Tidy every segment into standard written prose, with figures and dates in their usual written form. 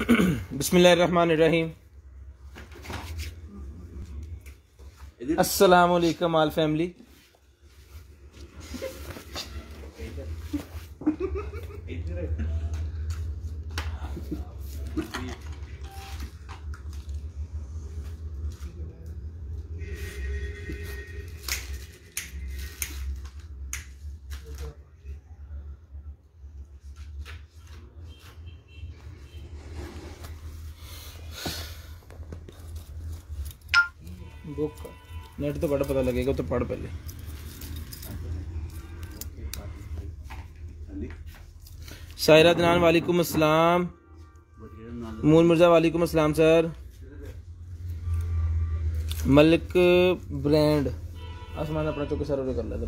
बिस्मिल्लाहिर्रहमानिर्रहीम। अस्सलामु अलैकुम आल फैमिली। बुक नेट तो बड़ा पता लगेगा, तो पढ़ पहले। सायरा दनान वालेकुम अस्सलाम। मून मिर्जा वालेकुम अस्सलाम सर। मलिक ब्रांड आसमान अपना चौके सर कर लेता।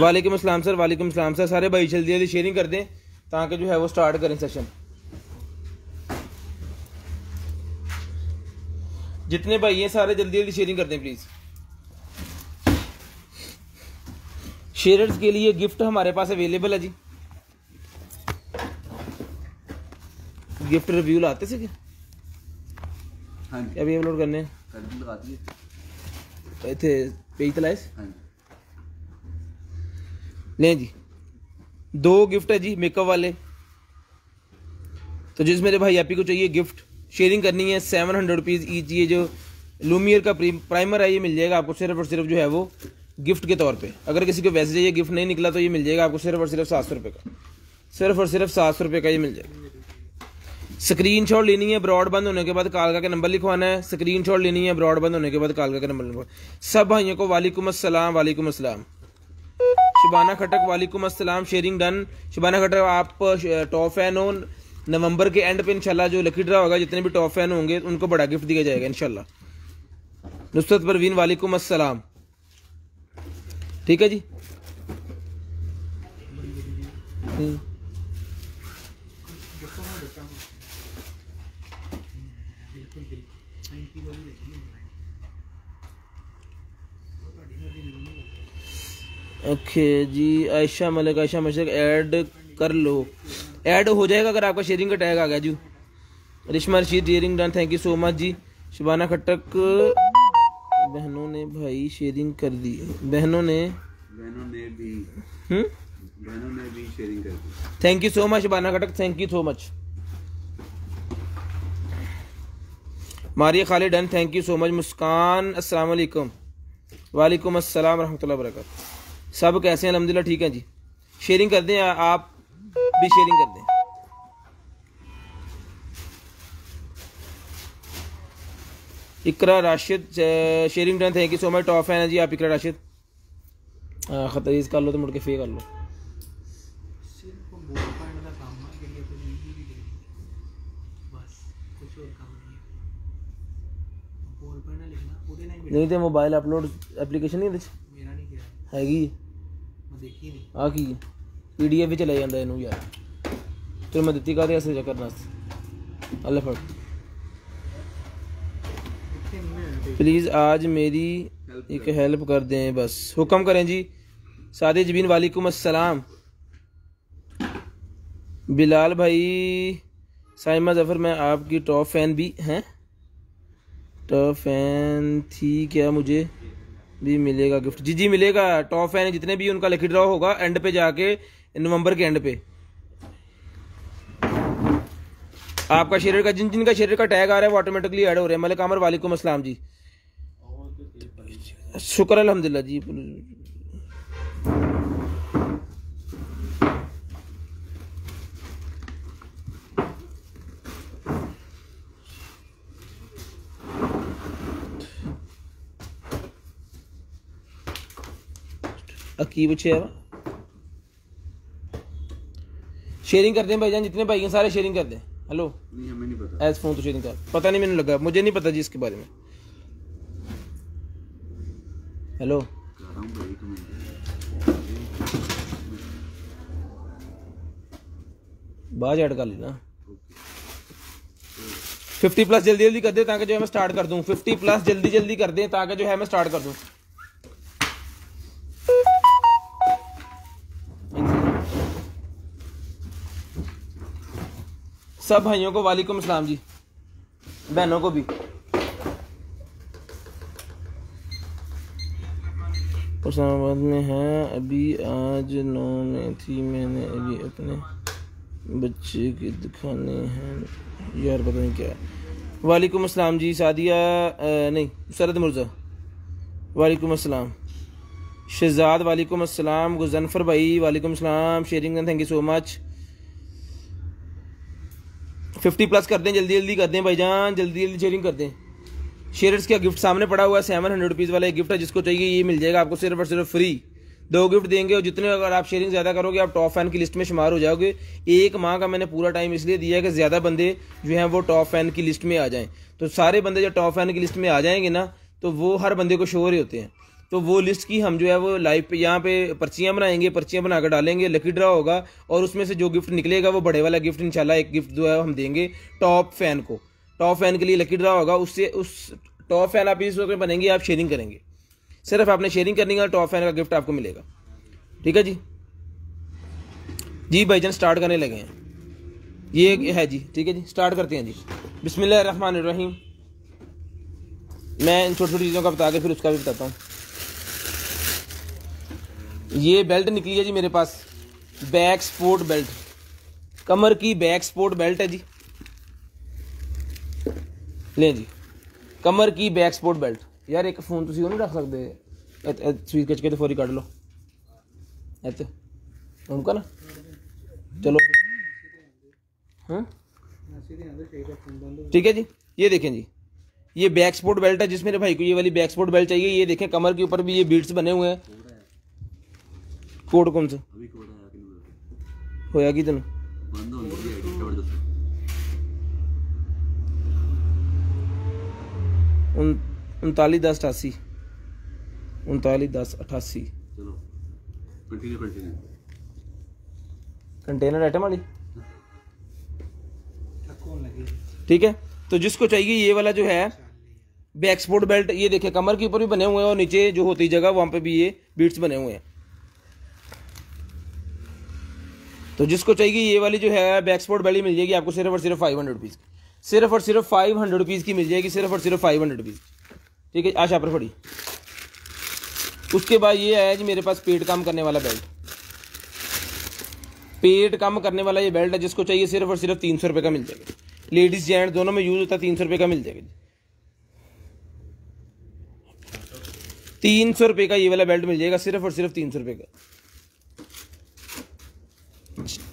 वालेकुम अस्सलाम सर। वालेकुम अस्सलाम सर। सारे भाई जल्दी जल्दी शेयरिंग कर दें ताकि जो है वो स्टार्ट करें सेशन। जितने भाई हैं सारे जल्दी जल्दी शेयरिंग कर दें प्लीज। शेयरर्स के लिए गिफ्ट हमारे पास अवेलेबल है जी। गिफ्ट रिव्यू लाते से क्या? हाँ जी। अभी अपलोड करने थे पेज तलाइस। हाँ जी। ले जी, 2 गिफ्ट है जी मेकअप वाले। तो जिस मेरे भाई आप ही को चाहिए गिफ्ट शेयरिंग करनी है 700 रुपीज़ ईच। ये जो लूमियर का प्राइमर है ये मिल जाएगा आपको सिर्फ और सिर्फ जो है वो गिफ्ट के तौर पे। अगर किसी को वैसे चाहिए गिफ्ट नहीं निकला तो ये मिल जाएगा आपको सिर्फ और सिर्फ 700 रुपये का। सिर्फ और सिर्फ 700 रुपये का ये मिल जाएगा। स्क्रीनशॉट लेनी है, ब्रॉड बंद होने के बाद कालका का नंबर लिखवाना है। स्क्रीनशॉट लेनी है, ब्रॉड बंद होने के बाद कालका का नंबर लिखवाना। सब भाइयों को वालेकुम अस्सलाम। वालेकुम अस्सलाम। शिबाना खटक वालेकुम अस्सलाम। Sharing done. शिबाना खटक आप टॉप फैन हो। नवंबर के एंड पे इंशाल्लाह जो लकी ड्रा होगा जितने भी टॉप फैन होंगे उनको बड़ा गिफ्ट दिया जाएगा इंशाल्लाह। नुसरत परवीन वालेकुम अस्सलाम। ठीक है जी। ओके जी। आयशा मलिक, आयशा मलिक ऐड कर लो। ऐड हो जाएगा अगर आपका शेयरिंग का टैग आ गया जी। Rishma Rashid sharing done, thank you so much जी। शिबाना खटक बहनों ने भाई शेयरिंग कर दी। बहनों ने भी शेयरिंग कर दी। Thank you so much Shibana Khatak, thank you so much. Maria Khalid done, thank you so much. Muskan अस्सलाम वालेकुम। वालेकुम अस्सलाम रहमतुल्लाहि व बरकातहू। सब कैसे हैं? अल्हम्दुलिल्लाह ठीक है जी। शेयरिंग कर दें, आप भी शेयरिंग कर दें। Iqra Rashid sharing done, thank you so much. Top fan है जी आप इकरा राशिद। खतरीज कर लो तो मुड़ के फे कर लो। नहीं तो मोबाइल अपलोड एप्लीकेशन नहीं हैगी आ की PDF भी चला जाता इनू यार। तो मैं दित्ती कर ऐसे करना अल्लाह फड़। प्लीज़ आज मेरी एक हेल्प कर दें बस। हुक्म करें जी। सादे जबीन वालेकुम अस्सलाम। बिलाल भाई, साइमा जफर, मैं आपकी टॉप फैन भी हैं। टॉप फैन थी क्या? मुझे भी मिलेगा गिफ्ट? जी जी मिलेगा। टॉप फैन जितने भी उनका लकी ड्रॉ होगा एंड पे जाके नवंबर के एंड पे आपका शेयर का जिनका शेयर का टैग आ रहा है वो ऑटोमेटिकली ऐड हो रहे हैं। मलिक आमर वालेकुम अस्सलाम जी। शुक्र अल्हम्दुलिल्लाह जी। अकीब शेयरिंग कर दें भाईजान, जितने भाई हैं सारे शेयरिंग कर दें। हेलो नहीं, हमें नहीं पता। एज फोन तो शेयरिंग कर, पता नहीं, मैंने लगा, मुझे नहीं पता जी इसके बारे में। हेलो बाज ऐड कर लेना। 50+ जल्दी जल्दी कर दे ताकि जो है मैं स्टार्ट कर दूं। 50+ जल्दी जल्दी कर दे ताकि जो है मैं स्टार्ट कर दूं। सब भाइयों को वालेकुम अस्सलाम जी, बहनों को भी। इस्लामाबाद में है अभी, आज 9 में थी, मैंने अभी अपने बच्चे के दिखाने हैं यार, पता नहीं क्या है। वालेकुम अस्सलाम जी सादिया, नहीं सरद मुर्जा, वालेकुम अस्सलाम। शहजाद वालेकुम अस्सलाम। गुजनफर भाई वालेकुम अस्सलाम, sharing thank you so much. 50+ कर दें, जल्दी जल्दी कर दें भाईजान, जल्दी जल्दी शेयरिंग कर दें। शेयर्स का गिफ्ट सामने पड़ा हुआ है, 700 रुपीज़ वाला एक गिफ्ट है, जिसको चाहिए ये मिल जाएगा आपको सिर्फ और सिर्फ फ्री। 2 गिफ्ट देंगे और जितने अगर आप शेयरिंग ज़्यादा करोगे आप टॉप फैन की लिस्ट में शुमार हो जाओगे। 1 माह का मैंने पूरा टाइम इसलिए दिया है कि ज़्यादा बंदे जो हैं वो टॉप फैन की लिस्ट में आ जाएँ। तो सारे बंदे जो टॉप फैन की लिस्ट में आ जाएंगे ना, तो वो हर बंदे को शो हो रहे होते हैं। तो वो लिस्ट की हम जो है वो लाइव पे यहाँ पे पर्चियाँ बनाएंगे, पर्चियाँ बनाकर डालेंगे, लकी ड्रा होगा और उसमें से जो गिफ्ट निकलेगा वो बड़े वाला गिफ्ट इंशाल्लाह एक गिफ्ट जो है हम देंगे टॉप फैन को। टॉप फैन के लिए लकी ड्रा होगा, उससे उस टॉप फैन आप इस वक्त में बनेंगे, आप शेयरिंग करेंगे, सिर्फ आपने शेयरिंग करनी है, टॉप फैन का गिफ्ट आपको मिलेगा। ठीक है जी, जी भाईजान स्टार्ट करने लगे हैं, ये है जी। ठीक है जी, स्टार्ट करते हैं जी। बिस्मिल्लाहिर्रहमानिर्रहीम। मैं इन छोटी छोटी चीज़ों का बता के फिर उसका भी बताता हूँ। ये बेल्ट निकली है जी मेरे पास, बैक स्पोर्ट बेल्ट, कमर की बैक स्पोर्ट बेल्ट है जी। लें जी, कमर की बैक स्पोर्ट बेल्ट। यार एक फोन तुसी नहीं रख सकते, स्वीट कच के तो फौरी काट लो ऐसे उनका ना, चलो हाँ ठीक है जी। ये देखें जी, ये बैक स्पोर्ट बेल्ट है, जिस मेरे भाई को ये वाली बैक स्पोर्ट बेल्ट चाहिए। ये देखें कमर के ऊपर भी ये बीट्स बने हुए हैं। कोड कौन सा होया कि तेन 391088 391088 कंटेनर आइटम वाली। ठीक है, तो जिसको चाहिए ये वाला जो है बैक स्पोर्ट बेल्ट, ये देखें कमर के ऊपर भी बने हुए हैं और नीचे जो होती जगह वहां पे भी ये बीट्स बने हुए हैं। तो जिसको चाहिए ये वाली जो है बैक स्पोर्ट बेल्ट मिल जाएगी आपको सिर्फ और सिर्फ 500 रुपीज़, सिर्फ और सिर्फ 500 रुपीज़ की मिल जाएगी, सिर्फ और सिर्फ 500 रुपीज़। ठीक है, आशा पर फड़ी। उसके बाद ये है जी मेरे पास पेट कम करने वाला बेल्ट, पेट कम करने वाला ये बेल्ट है, जिसको चाहिए सिर्फ और सिर्फ 300 रुपये का मिल जाएगा। लेडीज जेंट्स दोनों में यूज होता है, 300 रुपये का मिल जाएगा। 300 रुपये का ये वाला बेल्ट मिल जाएगा, सिर्फ और सिर्फ 300 रुपये का।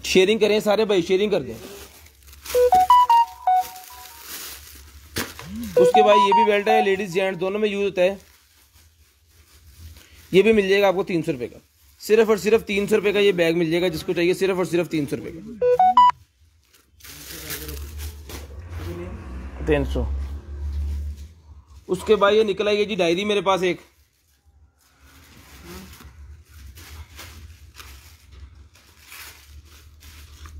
शेयरिंग करें सारे भाई, शेयरिंग कर दें। उसके बाद ये भी बेल्ट है, लेडीज जेंट्स दोनों में यूज होता है, ये भी मिल जाएगा आपको 300 रुपये का, सिर्फ और सिर्फ 300 रुपये का ये बैग मिल जाएगा, जिसको चाहिए सिर्फ और सिर्फ 300 रुपये का। 300। उसके बाद ये निकला ये जी डायरी मेरे पास एक,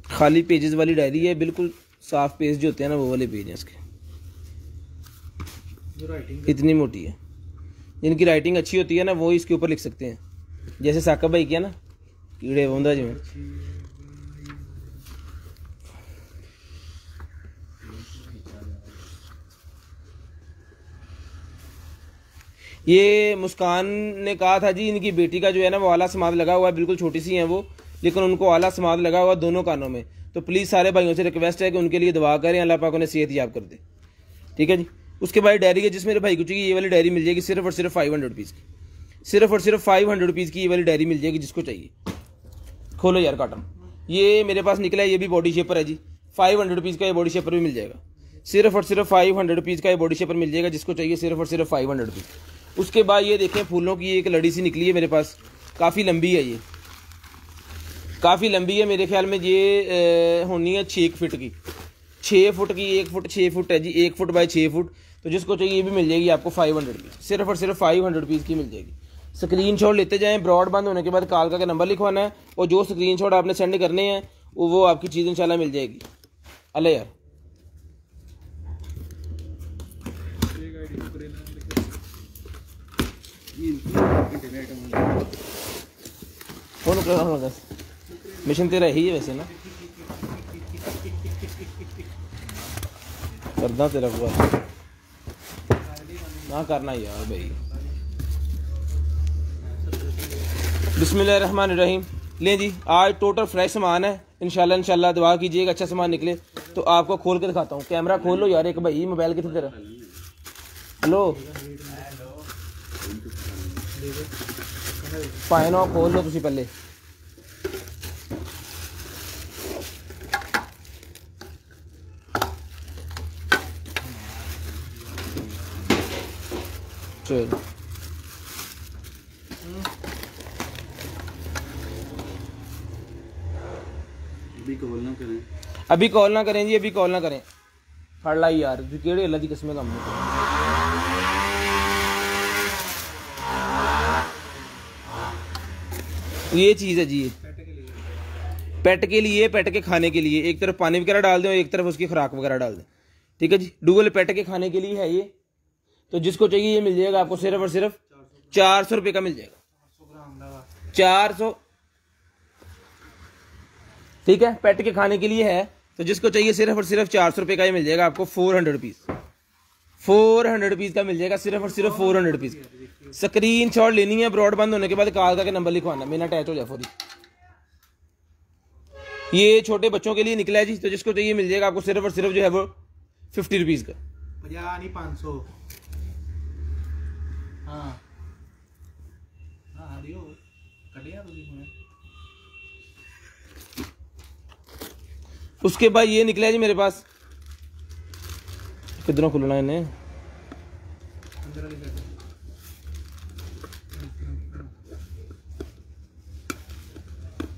खाली पेजेस वाली डायरी है, बिल्कुल साफ पेज जो होते हैं ना वो वाले पेज हैं इसके, इतनी मोटी है। जिनकी राइटिंग अच्छी होती है ना वो इसके ऊपर लिख सकते हैं, जैसे साकब भाई किया ना, कीड़े बूंदा जी में। ये मुस्कान ने कहा था जी इनकी बेटी का जो है ना वो आला समाद लगा हुआ है, बिल्कुल छोटी सी हैं वो, लेकिन उनको आला समाद लगा हुआ दोनों कानों में। तो प्लीज़ सारे भाइयों से रिक्वेस्ट है कि उनके लिए दुआ करें, अल्लाह पाक उन्हें सेहत याब कर दे। ठीक है जी। उसके बाद डायरी है, जिस मेरे भाई को चाहिए ये वाली डायरी मिल जाएगी सिर्फ और सिर्फ 500 रुपीज़ की, सिर्फ और सिर्फ 500 रुपीज़ की ये वाली डायरी मिल जाएगी, जिसको चाहिए। खोलो यार काटन, ये मेरे पास निकला है, ये भी बॉडी शेपर है जी, 500 रुपीज़ का ये बॉडी शेपर भी मिल जाएगा, सिर्फ और सिर्फ 500 रुपीज़ का ये बॉडी शेपर मिल जाएगा, जिसको चाहिए सिर्फ और सिर्फ 500 रुपीज़। उसके बाद ये देखें फूलों की एक लड़ी सी निकली है मेरे पास, काफ़ी लंबी है, ये काफ़ी लंबी है, मेरे ख्याल में ये होनी है 6 फुट की, 6 फुट की, 1 फुट 6 फुट है जी, 1 फुट बाय 6 फुट। तो जिसको चाहिए ये भी मिल जाएगी आपको 500 रुपीज़, सिर्फ और सिर्फ 500 रुपीज़ की मिल जाएगी। स्क्रीनशॉट लेते जाएं, ब्रॉड बंद होने के बाद कॉल का नंबर लिखवाना है, और जो स्क्रीनशॉट आपने सेंड करने हैं वो आपकी चीज़ इंशाल्लाह मिल जाएगी। अल्लाह यार फोन मिशन तेरा ही है वैसे ना, करना तेरा हुआ ना करना यार भाई। बिस्मिल्लाहिर्रहमानिर्रहीम। लें जी, आज टोटल फ्रेश सामान है। इंशाल्लाह दुआ कीजिएगा अच्छा सामान निकले। तो आपको खोल के दिखाता हूँ। कैमरा खोल लो यार एक भाई, मोबाइल कितनी तरह। हेलो भाई ना खोल लो तुसी पहले। चलो अभी कॉल ना करें जी, अभी कॉल ना करें। फड़ लाई यार केड़े अल्लाह दी कसम काम ये चीज़ है जी। ये पेट के लिए, पेट के खाने के लिए एक तरफ पानी वगैरह डाल दें और एक तरफ उसकी खुराक वगैरह डाल दें। ठीक है जी, डुअल पेट के खाने के लिए है ये। तो जिसको चाहिए ये मिल जाएगा आपको सिर्फ और सिर्फ 400 रुपये का मिल जाएगा। 400। ठीक है, पेट के खाने के लिए है। तो जिसको चाहिए सिर्फ और सिर्फ 400 रुपये का ही मिल जाएगा आपको। 400 रुपीज़, 400 रुपीज़ का मिल जाएगा सिर्फ और सिर्फ 400 रुपीज़। स्क्रीन शॉट लेनी है, ब्रॉडबैंड होने के बाद कॉल करके नंबर लिखवाना, मेरा अटैच हो जाए फौरी। ये छोटे बच्चों के लिए निकला है जी। तो जिसको चाहिए मिल जाएगा आपको सिर्फ और सिर्फ जो है वो 50 रुपीज़ का। 50 नहीं 500। हाँ हाँ दियो कटिया तो उसके बाद ये निकला है जी मेरे पास। किधरों खुलना इन्हें।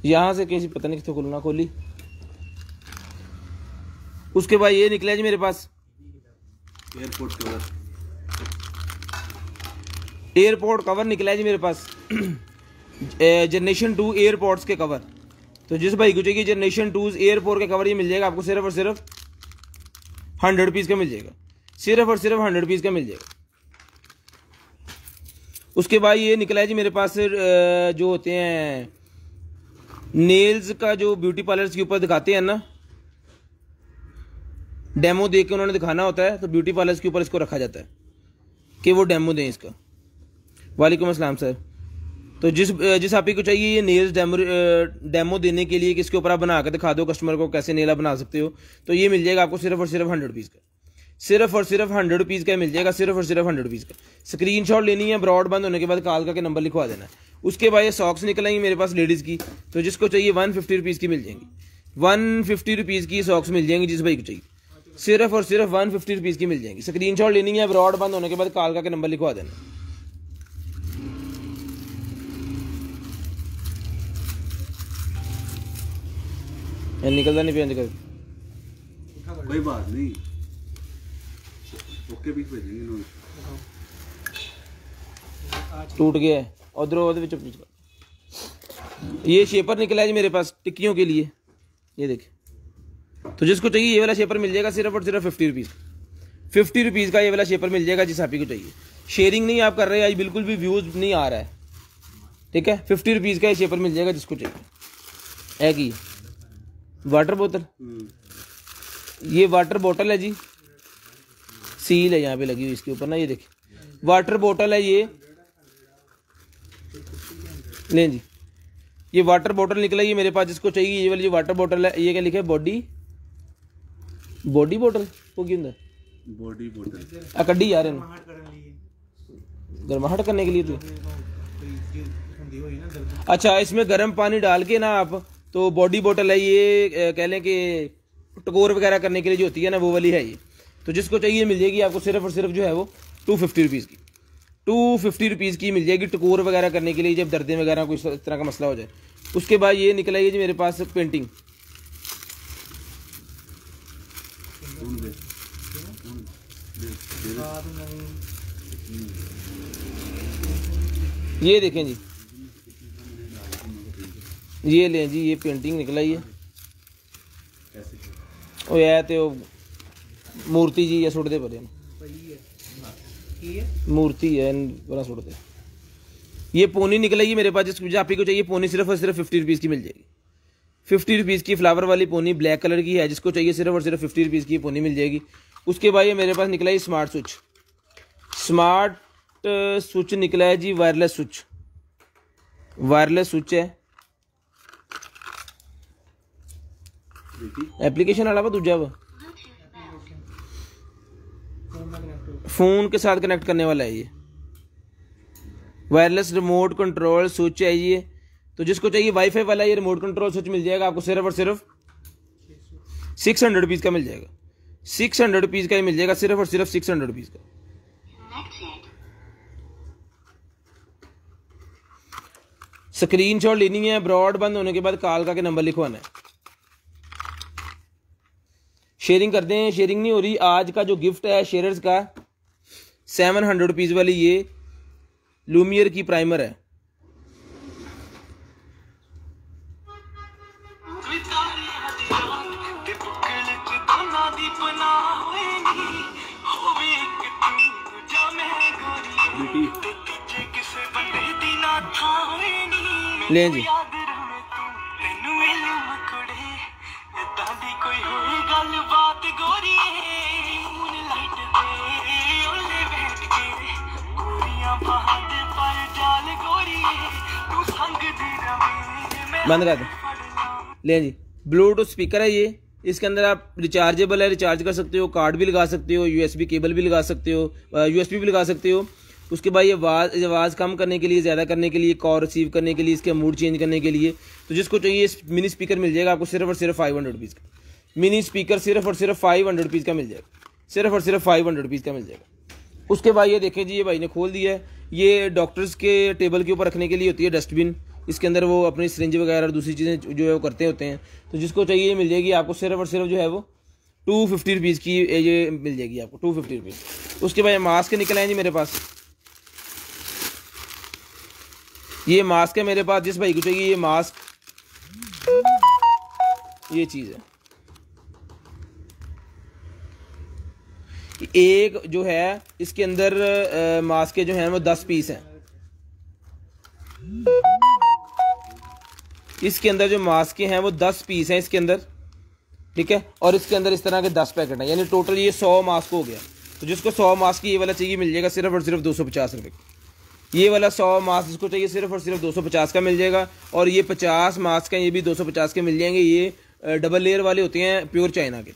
यहां से कैसी पता नहीं कितने खुलना खोली। उसके बाद ये निकला है जी मेरे पास एयरपोर्ट कवर। एयरपोर्ट कवर निकला है जी मेरे पास। जनरेशन 2 एयरपोर्ट्स के कवर। तो जिस भाई को चाहिए जनरेशन 2 एयरपोर्ट के कवर ये मिल जाएगा आपको सिर्फ और सिर्फ 100 रुपीज़ का मिल जाएगा। सिर्फ और सिर्फ 100 रुपीज़ का मिल जाएगा। उसके बाद ये निकला है जी मेरे पास जो होते हैं नेल्स का, जो ब्यूटी पार्लर्स के ऊपर दिखाते हैं ना, डेमो दे के उन्होंने दिखाना होता है। तो ब्यूटी पार्लर्स के ऊपर इसको रखा जाता है कि वो डेमो दें इसका। वालेकुम अस्सलाम सर। तो जिस आप ही को चाहिए ये नेल्स डेमो देने के लिए कि इसके ऊपर आप बना कर दिखा दो कस्टमर को कैसे नेल आप बना सकते हो, तो ये मिल जाएगा आपको सिर्फ और सिर्फ 100 रुपीज़ का। सिर्फ और सिर्फ 100 रुपीज़ का मिल जाएगा। सिर्फ और सिर्फ 100 रुपीज़ का। स्क्रीनशॉट लेनी है, ब्रॉडबैंड होने के बाद कॉल करके नंबर लिखवा देना है। उसके बाद ये सॉक्स निकलेंगी मेरे पास लेडीज़ की। तो जिसको चाहिए 150 रुपीज़ की मिल जाएंगी। 150 रुपीज़ की सॉक्स मिल जाएंगी जिस भाई को चाहिए। सिर्फ और सिर्फ 150 रुपीज़ की मिल जाएंगी। स्क्रीनशॉट लेनी है, ब्रॉडबैंड होने के बाद कॉल करके नंबर लिखवा देना। निकलता नहीं पे कोई बात नहीं, ओके भी भेजेंगे। टूट गया है उधर ये शेपर निकला है जी मेरे पास टिक्कियों के लिए। ये देखिए। तो जिसको चाहिए ये वाला शेपर मिल जाएगा सिर्फ और सिर्फ 50 रुपीज़। 50 रुपीज़ का ये वाला शेपर मिल जाएगा जिस आप ही को चाहिए। शेयरिंग नहीं आप कर रहे हैं आज, बिल्कुल भी व्यूज़ नहीं आ रहा है। ठीक है, 50 रुपीज़ का ये शेपर मिल जाएगा जिसको चाहिए। है कि वाटर बोतल, ये वाटर बोतल है जी। सील है यहाँ पे लगी हुई इसके ऊपर ना, ये देखिए वाटर बोतल है ये। लें जी, ये वाटर बोतल निकला ये मेरे पास। जिसको चाहिए ये वाली जो वाटर बोतल है, ये क्या लिखा है, बॉडी बोतल वो क्यों है, बॉडी बोतल कड्डी यार गर्माहट करने के लिए। तो अच्छा, इसमें गर्म पानी डाल के ना आप, तो बॉडी बोतल है ये, कह लें कि टकोर वगैरह करने के लिए जो होती है ना, वो वाली है ये। तो जिसको चाहिए मिल जाएगी आपको सिर्फ और सिर्फ जो है वो 250 रुपीज़ की। 250 रुपीज़ की मिल जाएगी टकोर वगैरह करने के लिए, जब दर्द वगैरह कोई इस तरह का मसला हो जाए। उसके बाद ये निकला है जी मेरे पास पेंटिंग। ये देखें जी, ये लें जी, ये पेंटिंग निकला ही है। ओ यार तो मूर्ति जी या सुट दे पर मूर्ति है बड़ा सुट दे। ये पोनी निकलेगी मेरे पास। जिस आप ही को चाहिए पोनी सिर्फ और सिर्फ 50 रुपीज़ की मिल जाएगी। 50 रुपीज़ की फ्लावर वाली पोनी ब्लैक कलर की है, जिसको चाहिए सिर्फ और सिर्फ 50 रुपीज़ की पोनी मिल जाएगी। उसके बाद ये मेरे पास निकला है स्मार्ट स्विच, स्मार्ट स्विच निकला है जी, वायरलेस स्विच, वायरलेस स्विच है, एप्लीकेशन वाला वा दूजा वा, फोन के साथ कनेक्ट करने वाला है ये, वायरलेस रिमोट कंट्रोल स्विच है ये। तो जिसको चाहिए वाईफाई वाला ये रिमोट कंट्रोल स्विच मिल जाएगा आपको सिर्फ और सिर्फ 600 रुपीज़ का मिल जाएगा, 600 रुपीज़ का ही मिल जाएगा, सिर्फ और सिर्फ 600 रुपीज़ का। स्क्रीनशॉट लेनी है, ब्रॉड बंद होने के बाद कॉल का के नंबर लिखवाना है। शेयरिंग कर दें, शेयरिंग नहीं हो रही। आज का जो गिफ्ट है शेयरर्स का 700 रुपीज़ वाली ये लूमियर की प्राइमर है। लें जी, बंद कर दो। लें जी, ब्लूटूथ स्पीकर है ये, इसके अंदर आप रिचार्जेबल है, रिचार्ज कर सकते हो, कार्ड भी लगा सकते हो, यूएसबी केबल भी लगा सकते हो, यूएसबी भी लगा सकते हो। उसके बाद ये आवाज़ कम करने के लिए, ज़्यादा करने के लिए, कॉल रिसीव करने के लिए, इसके मूड चेंज करने के लिए। तो जिसको चाहिए मिनी स्पीकर मिल जाएगा आपको सिर्फ और सिर्फ 500 रुपीज़ का। मिनी स्पीकर सिर्फ और सिर्फ 500 रुपीज़ का मिल जाएगा, सिर्फ और सिर्फ 500 रुपीज़ का मिल जाएगा। उसके बाद ये देखें जी, ये भाई ने खोल दिया है, ये डॉक्टर्स के टेबल के ऊपर रखने के लिए होती है डस्टबिन, इसके अंदर वो अपनी सिरिंज वगैरह और दूसरी चीज़ें जो है वो करते होते हैं। तो जिसको चाहिए मिल जाएगी आपको सिर्फ और सिर्फ जो है वो 250 रुपीज़ की ये मिल जाएगी आपको 250 रुपीज़। उसके बाद मास्क निकले हैं जी मेरे पास, ये मास्क है मेरे पास, जिस भाई को चाहिए ये मास्क, ये चीज़ है। एक जो है इसके अंदर मास्क के जो हैं वो 10 पीस हैं, इसके अंदर जो मास्क के हैं वो 10 पीस हैं इसके अंदर, ठीक है। और इसके अंदर इस तरह के 10 पैकेट हैं, यानी टोटल ये 100 मास्क हो गया। तो जिसको 100 मास्क ये वाला चाहिए मिल जाएगा सिर्फ और सिर्फ 250 रुपये। ये वाला 100 मास्क जिसको चाहिए सिर्फ और सिर्फ 250 का मिल जाएगा। और ये 50 मास्क हैं, ये भी 250 के मिल जाएंगे। ये डबल लेयर वाले होते हैं प्योर चाइना के,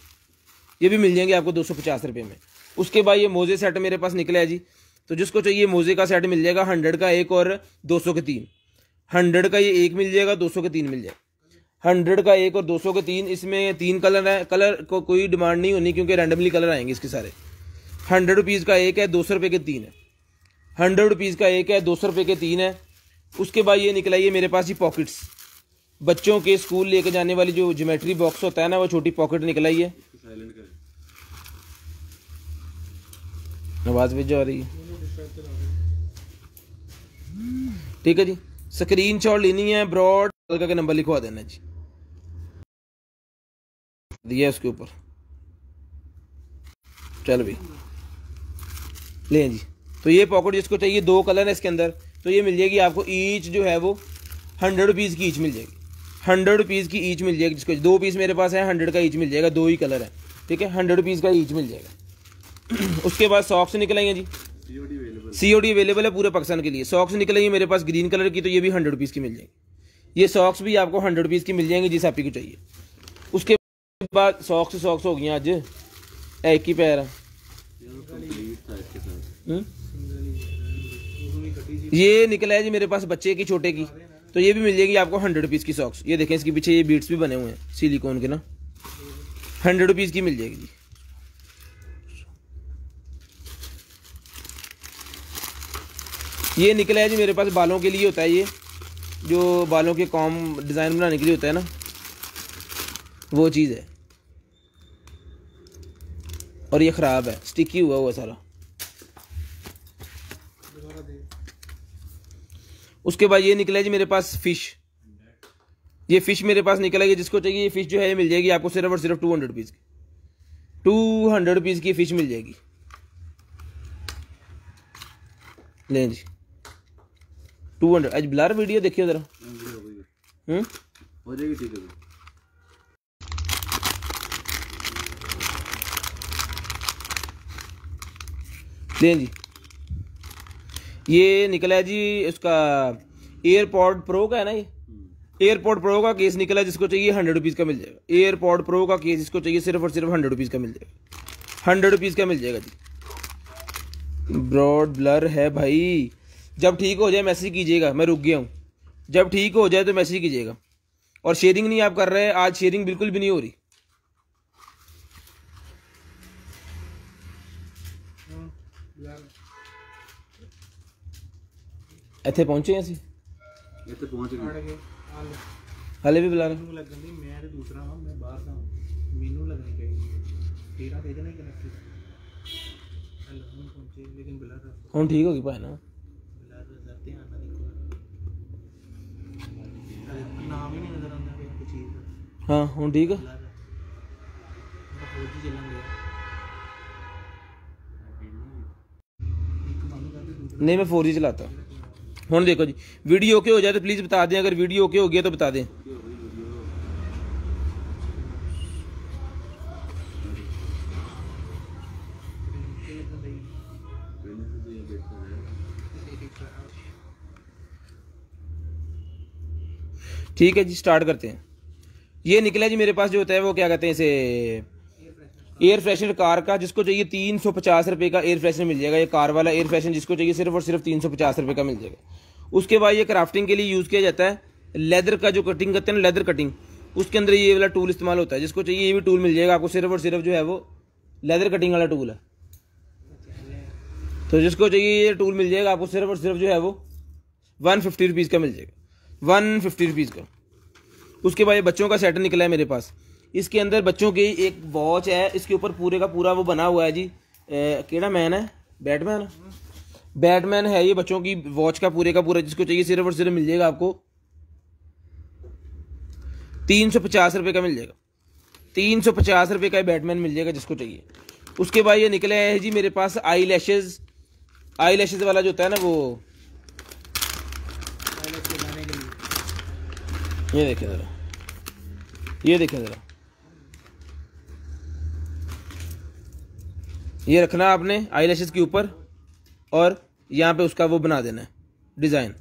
ये भी मिल जाएंगे आपको 250 रुपये में। उसके बाद ये मोजे सेट मेरे पास निकला है जी, तो जिसको चाहिए मोजे का सेट मिल जाएगा 100 का एक और 200 के 3। 100 का ये एक मिल जाएगा, 200 के 3 मिल जाएगा। 100 का एक और 200 के 3, इसमें 3 कलर है। कलर को कोई डिमांड नहीं होनी क्योंकि रैंडमली कलर आएंगे इसके सारे। 100 रुपीज़ का एक है, 200 रुपये के 3 है। 100 रुपीज़ का एक है, 200 रुपये के 3 है। उसके बाद ये निकला ये मेरे पास ही पॉकेट्स, बच्चों के स्कूल लेके जाने वाली जो ज्योमेट्री बॉक्स होता है ना, वो छोटी पॉकेट निकला ही है। आवाज़ भी जा रही है, ठीक है जी। स्क्रीनशॉट लेनी है, ब्रॉड का नंबर लिखवा देना जी, दिया उसके ऊपर। चल भाई ले जी। तो ये पॉकेट जिसको चाहिए 2 कलर है इसके अंदर, तो ये मिल जाएगी आपको ईच जो है वो 100 रुपीज़ की ईच मिल जाएगी। 100 रुपीज़ की ईच मिल जाएगी। जिसको 2 पीस मेरे पास है, 100 का ईच मिल जाएगा। 2 ही कलर है, ठीक है। 100 रुपीज़ का ईच मिल जाएगा। उसके बाद सॉक्स निकलेंगे जी, COD अवेलेबल है पूरे पाकिस्तान के लिए। सॉक्स निकलेंगे मेरे पास ग्रीन कलर की, तो ये भी 100 रुपीज़ की मिल जाएगी। ये सॉक्स भी आपको 100 रुपीज़ की मिल जाएंगी जिस आप ही को चाहिए। उसके बाद सॉक्स हो गई आज, एक ही पैर है। ये निकला है जी मेरे पास बच्चे की, छोटे की, तो ये भी मिल जाएगी आपको 100 रुपीज़ की सॉक्स। ये देखें इसके पीछे ये बीट्स भी बने हुए हैं सिलिकॉन के ना, 100 रुपीज़ की मिल जाएगी जी। ये निकला है जी मेरे पास बालों के लिए होता है, ये जो बालों के कॉम डिज़ाइन बनाने के लिए होता है ना, वो चीज़ है। और ये ख़राब है, स्टिकी हुआ सारा। उसके बाद ये निकला है जी मेरे पास फ़िश। ये फ़िश मेरे पास निकला है, जिसको चाहिए ये फ़िश जो है ये मिल जाएगी आपको सिर्फ और सिर्फ 200 रुपीज़ की। 200 रुपीज़ की फ़िश मिल जाएगी। लें जी 200। आज ब्लर वीडियो देखियो ज़रा, हो जाएगी, ठीक है। लें जी, ये निकला है जी उसका एयरपॉड प्रो का है ना, ये एयरपॉड प्रो का केस निकला है, जिसको चाहिए 100 रुपीज़ का मिल जाएगा। एयरपॉड प्रो का केस इसको चाहिए सिर्फ और सिर्फ 100 रुपीज़ का मिल जाएगा, 100 रुपीज़ का मिल जाएगा जी। ब्रॉड ब्लर है भाई, जब ठीक हो जाए मैसेज कीजिएगा, मैं रुक गया हूँ, जब ठीक हो जाए तो मैसेज कीजिएगा। और शेयरिंग नहीं आप कर रहे हैं, आज शेयरिंग बिल्कुल भी नहीं हो रही। ਇੱਥੇ ਪਹੁੰਚੇ ਅਸੀਂ, ਇੱਥੇ ਪਹੁੰਚ ਗਏ। ਹਲੇ ਵੀ ਬੁਲਾ ਰਹੇ ਮੈਨੂੰ ਲੱਗਣ ਦੀ ਮੈਂ ਤੇ ਦੂਸਰਾ ਹਾਂ, ਮੈਂ ਬਾਹਰ ਦਾ ਮੈਨੂੰ ਲੱਗਣੀ ਚਾਹੀਦੀ ਤੇਰਾ ਦੇ ਦੇਣਾ ਕਨੈਕਟ ਹਲ ਹੁਣ ਪਹੁੰਚੇ ਲੇਕਿਨ ਬੁਲਾ ਰਹਾ ਹੁਣ ਠੀਕ ਹੋ ਗਈ ਭਾਈ ਨਾ, ਬੁਲਾ ਰਹਾ ਧਿਆਨ ਨਾਲ ਦੇਖੋ ਨਾਮ ਹੀ ਨਹੀਂ ਨਜ਼ਰ ਆਉਂਦਾ ਪਿਆ ਕੋਈ ਚੀਜ਼ ਦਾ। ਹਾਂ ਹੁਣ ਠੀਕ ਆ। ਬੁਲਾ ਰਹਾ ਫੌਜੀ ਚੱਲਾਂਗੇ ਇੱਕ ਬੰਦ ਕਰਦੇ ਦੂਸਰਾ नहीं मैं 4G चलाता हूँ। ਹੁਣ देखो जी, वीडियो ओके हो जाए तो प्लीज़ बता दें, अगर वीडियो ओके हो गया तो बता दें। ठीक है जी, स्टार्ट करते हैं। ये निकला जी मेरे पास जो होता है वो क्या कहते हैं इसे, एयर फ्रेशनर कार का, जिसको चाहिए 350 रुपये का एयर फ्रेशनर मिल जाएगा। ये कार वाला एयर फ्रेशनर जिसको चाहिए सिर्फ और सिर्फ 350 रुपये का मिल जाएगा। उसके बाद ये क्राफ्टिंग के लिए यूज़ किया जाता है, लेदर का जो कटिंग करते हैं ना, लेदर कटिंग, उसके अंदर ये वाला टूल इस्तेमाल होता है। जिसको चाहिए ये भी टूल मिल जाएगा आपको, सिर्फ और सिर्फ जो है वो लेदर कटिंग वाला टूल है। तो जिसको चाहिए ये टूल मिल जाएगा आपको, सिर्फ और सिर्फ जो है वो 150 रुपीज़ का मिल जाएगा, 150 रुपीज़ का। उसके बाद ये बच्चों का सेट निकला है मेरे पास, इसके अंदर बच्चों की एक वॉच है, इसके ऊपर पूरे का पूरा वो बना हुआ है जी, केड़ा मैन है, बैटमैन, बैटमैन है ये बच्चों की वॉच का पूरे का पूरा। जिसको चाहिए सिर्फ और सिर्फ मिल जाएगा आपको 350 रुपये का मिल जाएगा, 350 रुपये का बैटमैन मिल जाएगा जिसको चाहिए। उसके बाद ये निकले हैं जी मेरे पास आई लैशेज, आई लैशेज वाला जो होता है ना वो, ये देखें ज़रा, ये देखें ज़रा, ये रखना आपने आई लैशेज के ऊपर और यहाँ पे उसका वो बना देना है डिज़ाइन।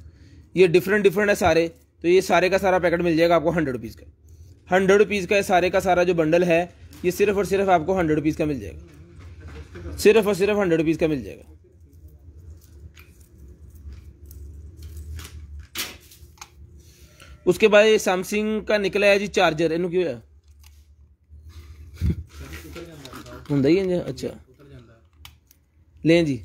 ये डिफरेंट डिफरेंट है सारे, तो ये सारे का सारा पैकेट मिल जाएगा आपको 100 रुपीज़ का, 100 रुपीज़ का। सारे का सारा जो बंडल है ये सिर्फ और सिर्फ आपको 100 रुपीज़ का मिल जाएगा, सिर्फ और सिर्फ 100 रुपीज़ का मिल जाएगा। उसके बाद ये सैमसंग का निकला है जी चार्जर, इनू क्यों है ਹੁੰਦਾ ਹੀ है। अच्छा लें जी,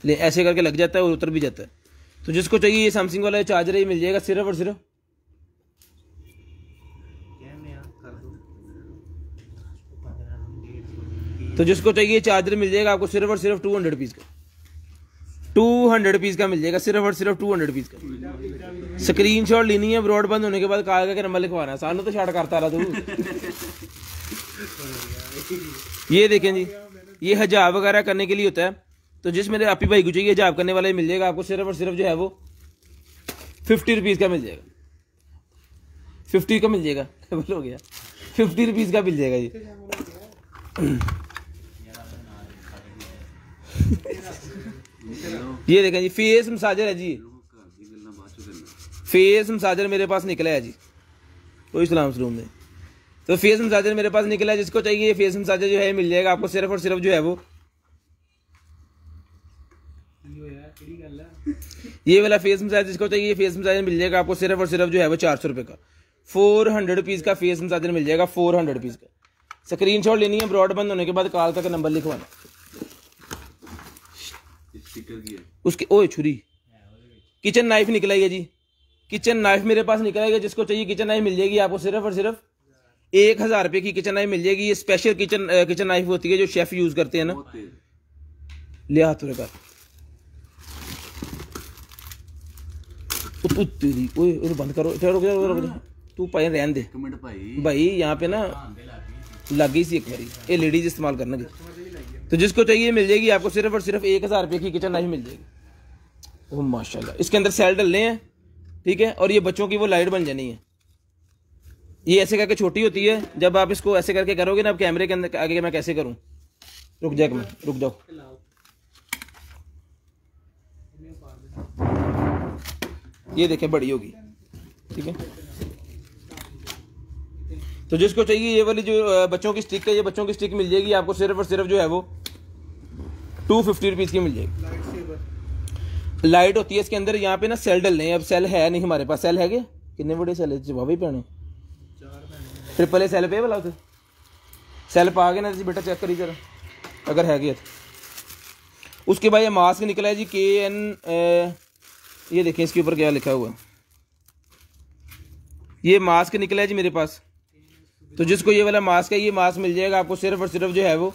ले ऐसे करके लग जाता है और उतर भी जाता है। तो जिसको चाहिए ये सैमसंग वाला चार्जर ही मिल जाएगा सिर्फ और सिर्फ, तो जिसको चाहिए चार्जर मिल जाएगा आपको सिर्फ और सिर्फ 200 रुपीज़ का, 200 रुपीज़ का मिल जाएगा, सिर्फ और सिर्फ 200 रुपीज़ का। स्क्रीनशॉट लेनी है, ब्रॉडबैंड होने के बाद कागज का नंबर लिखवाना है, सानू तो शार्ट करता रहा तू। ये देखें जी, ये हिजाब वगैरह करने के लिए होता है, तो जिस मेरे आपी भाई को चाहिए हिजाब करने वाला मिल जाएगा आपको, सिर्फ और सिर्फ जो है वो 50 रुपीज़ का मिल जाएगा, 50 का मिल जाएगा, डबल हो गया, 50 रुपीज़ का मिल जाएगा ये देखें जी, फेस मसाजर है जी, फेस मसाजर मेरे पास निकला है जी, कोई सलाम सलूम नहीं। तो फेस मसाजर मेरे पास निकला है, जिसको चाहिए फेस मसाजर जो है मिल जाएगा आपको, सिर्फ और सिर्फ जो है वो ये वाला फेस मसाजर, जिसको चाहिए फेस मसाजर मिल जाएगा आपको, सिर्फ और सिर्फ जो है वो 400 रुपये का, 400 रुपीज़ का फेस मसाजर मिल जाएगा, 400 रुपीज़ का। स्क्रीनशॉट लेनी है, ब्रॉडबैंड होने के बाद कॉल तक नंबर लिखवाना। उसके ओए छुरी, किचन नाइफ निकला है जी, किचन नाइफ मेरे पास निकला है, जिसको चाहिए किचन नाइफ मिल जाएगी आपको, सिर्फ और सिर्फ 1000 रुपये की किचन नाइफ मिल जाएगी। ये स्पेशल किचन नाइफ होती है जो शेफ यूज करते हैं ना। ले हाथ का बंद करो, तू भाई रहन दे भाई, यहाँ पे ना लग गई सी एक बारी, ये लेडीज इस्तेमाल करना। तो जिसको चाहिए मिल जाएगी आपको, सिर्फ और सिर्फ 1000 रुपये की किचन नाइफ मिल जाएगी। ओह माशाल्लाह, इसके अंदर सेल डलने हैं, ठीक है, और ये बच्चों की वो लाइट बन जानी है, ये ऐसे करके छोटी होती है, जब आप इसको ऐसे करके करोगे ना, आप कैमरे के अंदर आगे मैं कैसे करूँ, रुक जाए मैं, रुक जाओ, ये देखें बड़ी होगी, ठीक है। तो जिसको चाहिए ये वाली जो बच्चों की स्टिक है, ये बच्चों की स्टिक मिल जाएगी आपको सिर्फ और सिर्फ जो है वो 250 रुपीज़ की मिल जाएगी। लाइट होती है इसके अंदर, यहाँ पे ना सेल डलने हैं, अब सेल है नहीं हमारे पास, सेल है क्या, कितने बड़े सेल है जवाब ही पैने, ट्रिपल ए सेल पे वाला होते, सेल पा गए ना जी बेटा, चेक करिए जरा अगर है गया तो। उसके बाद ये मास्क निकला है जी KN, ये देखें इसके ऊपर क्या लिखा हुआ है, ये मास्क निकला है जी मेरे पास। तो जिसको ये वाला मास्क है, ये मास्क मिल जाएगा आपको सिर्फ और सिर्फ जो है वो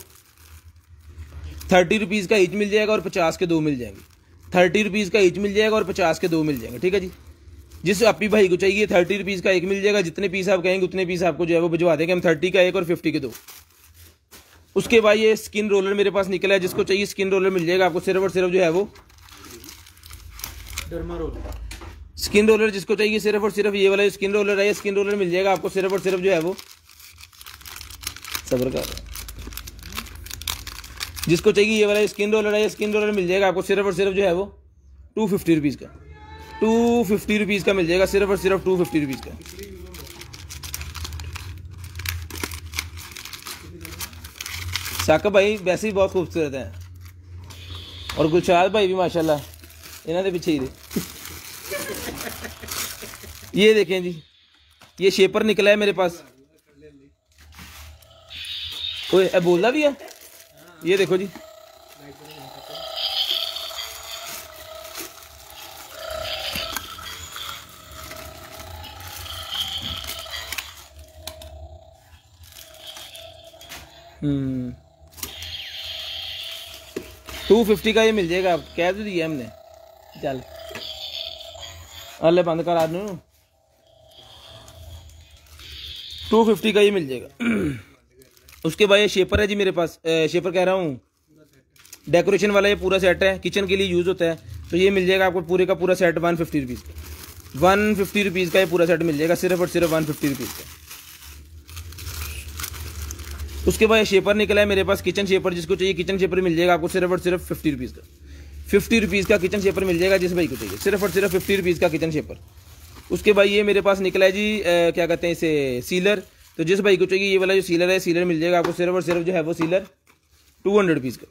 30 रुपीज़ का ईच मिल जाएगा और 50 के 2 मिल जाएंगे। 30 रुपीज़ का ईच मिल जाएगा और 50 के 2 मिल जाएंगे, ठीक है जी। जिस अपनी भाई को चाहिए 30 रुपीज़ का एक मिल जाएगा, जितने पीस आप कहेंगे उतने पीस आपको जो है वो भिजवा देंगे हम, 30 का एक और 50 के 2। उसके बाद ये स्किन रोलर मेरे पास निकला है, जिसको चाहिए स्किन रोलर मिल जाएगा आपको सिर्फ और सिर्फ जो है वो डर्मा रोलर, स्किन रोलर जिसको चाहिए सिर्फ और सिर्फ ये वाला स्किन रोलर है, स्किन रोलर मिल जाएगा आपको सिर्फ और सिर्फ जो है वो, सब्र कर, जिसको चाहिए ये वाला स्किन रोलर है, स्किन रोलर मिल जाएगा आपको सिर्फ और सिर्फ जो है वो 250 रुपीज़ का, 250 रुपीज़ का मिल जाएगा, सिर्फ और सिर्फ 250 रुपीज़ का। साकिब भाई वैसे ही बहुत खूबसूरत हैं, और गुलशाद भाई भी माशाल्लाह इन्होंने पीछे ही दे। ये देखें जी, ये शेपर निकला है मेरे पास, ओए बोलना भी है, ये देखो जी, हम्म 250 का ये मिल जाएगा, आप कह तो दिया हमने, चल अल्लाह बंद कर आदमी 250 का ये मिल जाएगा। उसके बाद ये शेपर है जी मेरे पास, शेपर कह रहा हूँ डेकोरेशन वाला, ये पूरा सेट है, किचन के लिए यूज़ होता है। तो ये मिल जाएगा आपको पूरे का पूरा सेट 150 रुपीज़ का, 150 रुपीज़ का ये पूरा सेट मिल जाएगा, सिर्फ और सिर्फ 150 रुपीज़ का। उसके बाद ये शेपर निकला है मेरे पास, किचन शेपर, जिसको चाहिए किचन शेपर मिल जाएगा आपको सिर्फ और सिर्फ 50 रुपीज़ का, 50 रुपीज़ का किचन शेपर मिल जाएगा जिस भाई को चाहिए, सिर्फ और सिर्फ 50 रुपीज़ का किचन शेपर। उसके बाद ये मेरे पास निकला है जी क्या कहते हैं इसे, सीलर। तो जिस भाई को चाहिए ये वाला जो सीलर है, सीलर मिल जाएगा आपको सिर्फ और सिर्फ जो है वो सीलर 200 रुपीज़ का,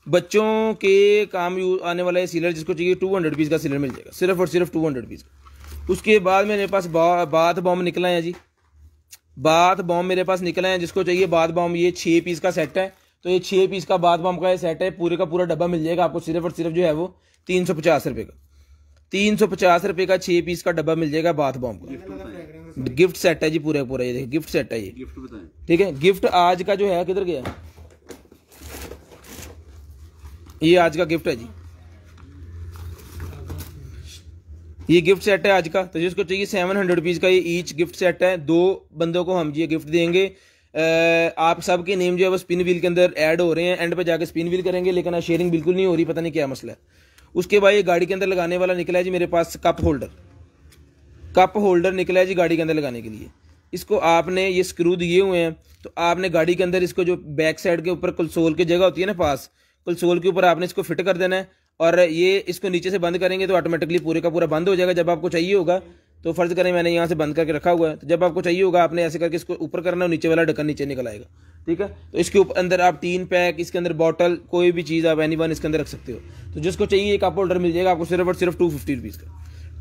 बच्चों के काम आने वाला है सीलर, जिसको चाहिए 200 रुपीज़ का सीलर मिल जाएगा, सिर्फ और सिर्फ 200 रुपीज़ का। उसके बाद मेरे पास बाथ बॉम्ब निकला है जी, बाथ बॉम्ब मेरे पास निकला है, जिसको चाहिए बाथ बॉम्ब, ये 6 पीस का सेट है। तो ये 6 पीस का बाथ बॉम्ब का ये सेट है, पूरे का पूरा डब्बा मिल जाएगा आपको सिर्फ और सिर्फ जो है वो 350 रुपये का, 350 रुपये का 6 पीस का डब्बा मिल जाएगा बाथ बॉम्ब का। गिफ्ट सेट है जी पूरा पूरा, ये देखिए गिफ्ट सेट है ये, गिफ्ट बताएं। ठीक है। गिफ्ट आज का जो है किधर गया, ये आज का गिफ्ट है जी, ये गिफ्ट सेट है आज का। तो जिसको चाहिए 700 रुपीज़ का ये ईच गिफ्ट सेट है, 2 बंदों को हम ये गिफ्ट देंगे। आप सब के नेम जो है वो स्पिन व्हील के अंदर ऐड हो रहे हैं, एंड पे जाके स्पिन व्हील करेंगे, लेकिन शेयरिंग बिल्कुल नहीं हो रही, पता नहीं क्या मसला है। उसके बाद ये गाड़ी के अंदर लगाने वाला निकला है जी मेरे पास, कप होल्डर, कप होल्डर निकला है जी गाड़ी के अंदर लगाने के लिए। इसको आपने ये स्क्रू दिए हुए हैं, तो आपने गाड़ी के अंदर इसको जो बैक साइड के ऊपर कंसोल की जगह होती है ना पास, कंसोल के ऊपर आपने इसको फिट कर देना है, और ये इसको नीचे से बंद करेंगे तो ऑटोमेटिकली पूरे का पूरा बंद हो जाएगा। जब आपको चाहिए होगा तो फर्ज करें मैंने यहाँ से बंद करके रखा हुआ है, तो जब आपको चाहिए होगा आपने ऐसे करके इसको ऊपर करना है, नीचे वाला ढक्कन नीचे निकल आएगा, ठीक है। तो इसके ऊपर अंदर आप टीन पैक, इसके अंदर बॉटल, कोई भी चीज़ आप एनी वन इसके अंदर रख सकते हो। तो जिसको चाहिए कप होल्डर मिल जाएगा आपको सिर्फ और सिर्फ 250 रुपीज़ का,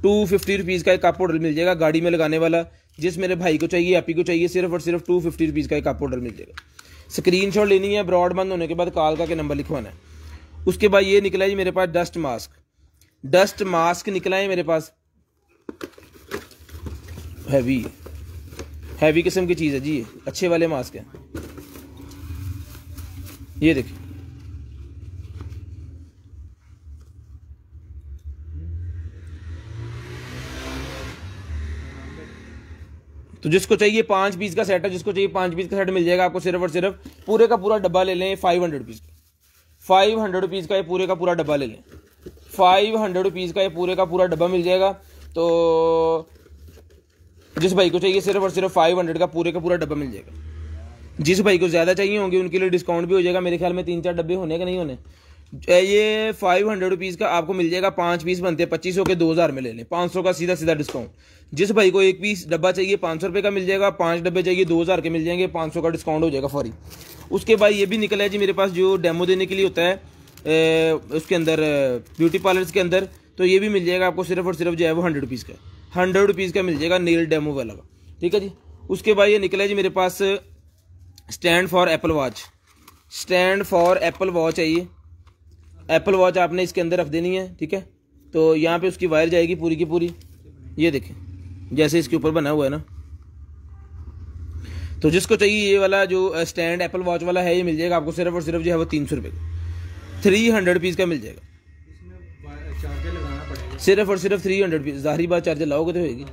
250 रुपीज़ का एक कप होल्डर मिल जाएगा गाड़ी में लगाने वाला। जिस मेरे भाई को चाहिए, आपी को चाहिए, सिर्फ और सिर्फ 250 रुपीज़ का एक कप होल्डर मिल जाएगा। स्क्रीनशॉट लेनी है, ब्रॉड बंद होने के बाद कॉल का के नंबर लिखवाना है। उसके बाद ये निकला है जी मेरे पास डस्ट मास्क, डस्ट मास्क निकला है मेरे पास, हैवी किस्म की चीज़ है जी, ये अच्छे वाले मास्क हैं, ये देखिए। तो जिसको चाहिए 5 पीस का सेट है, जिसको चाहिए 5 पीस का सेट मिल जाएगा आपको सिर्फ और सिर्फ, पूरे का पूरा डब्बा ले लें 500 रुपीज़ का, 500 रुपीज़ का ये पूरे का पूरा डब्बा ले लें, 500 रुपीज़ का ये पूरे का पूरा डब्बा मिल जाएगा। तो जिस भाई को चाहिए सिर्फ और सिर्फ 500 का पूरा डब्बा मिल जाएगा। जिस भाई को ज़्यादा चाहिए होंगे उनके लिए डिस्काउंट भी हो जाएगा। मेरे ख्याल में 3-4 डब्बे होने का नहीं होने। ये 500 रुपीज़ का आपको मिल जाएगा। 5 पीस बनते हैं 2500 के, 2000 में ले लें। 500 का सीधा डिस्काउंट। जिस भाई को 1 पीस डब्बा चाहिए 500 रुपये का मिल जाएगा। 5 डब्बे चाहिए 2000 के मिल जाएंगे। 500 का डिस्काउंट हो जाएगा फौरी। उसके बाद ये भी निकला है जी मेरे पास जो डेमो देने के लिए होता है उसके अंदर ब्यूटी पार्लर्स के अंदर, तो ये भी मिल जाएगा आपको सिर्फ और सिर्फ जो है वो 100 रुपीज़ का, 100 रुपीज़ का मिल जाएगा नेल डेमो वाला का। ठीक है जी। उसके बाद ये निकला है जी मेरे पास stand for Apple watch. Stand for Apple watch है ये। एप्पल वॉच आपने इसके अंदर रख देनी है। ठीक है, तो यहाँ पे उसकी वायर जाएगी पूरी की पूरी। ये देखें जैसे इसके ऊपर बना हुआ है ना। तो जिसको चाहिए ये वाला जो स्टैंड एप्पल वॉच वाला है ये मिल जाएगा आपको सिर्फ और सिर्फ जो है वो 300 रुपये का, 300 रुपीज़ का मिल जाएगा। चार्जर लगाना पड़ेगा सिर्फ और सिर्फ 300 रुपीज़। ज़ाहिर बात चार्जर लाओगे तो होगी।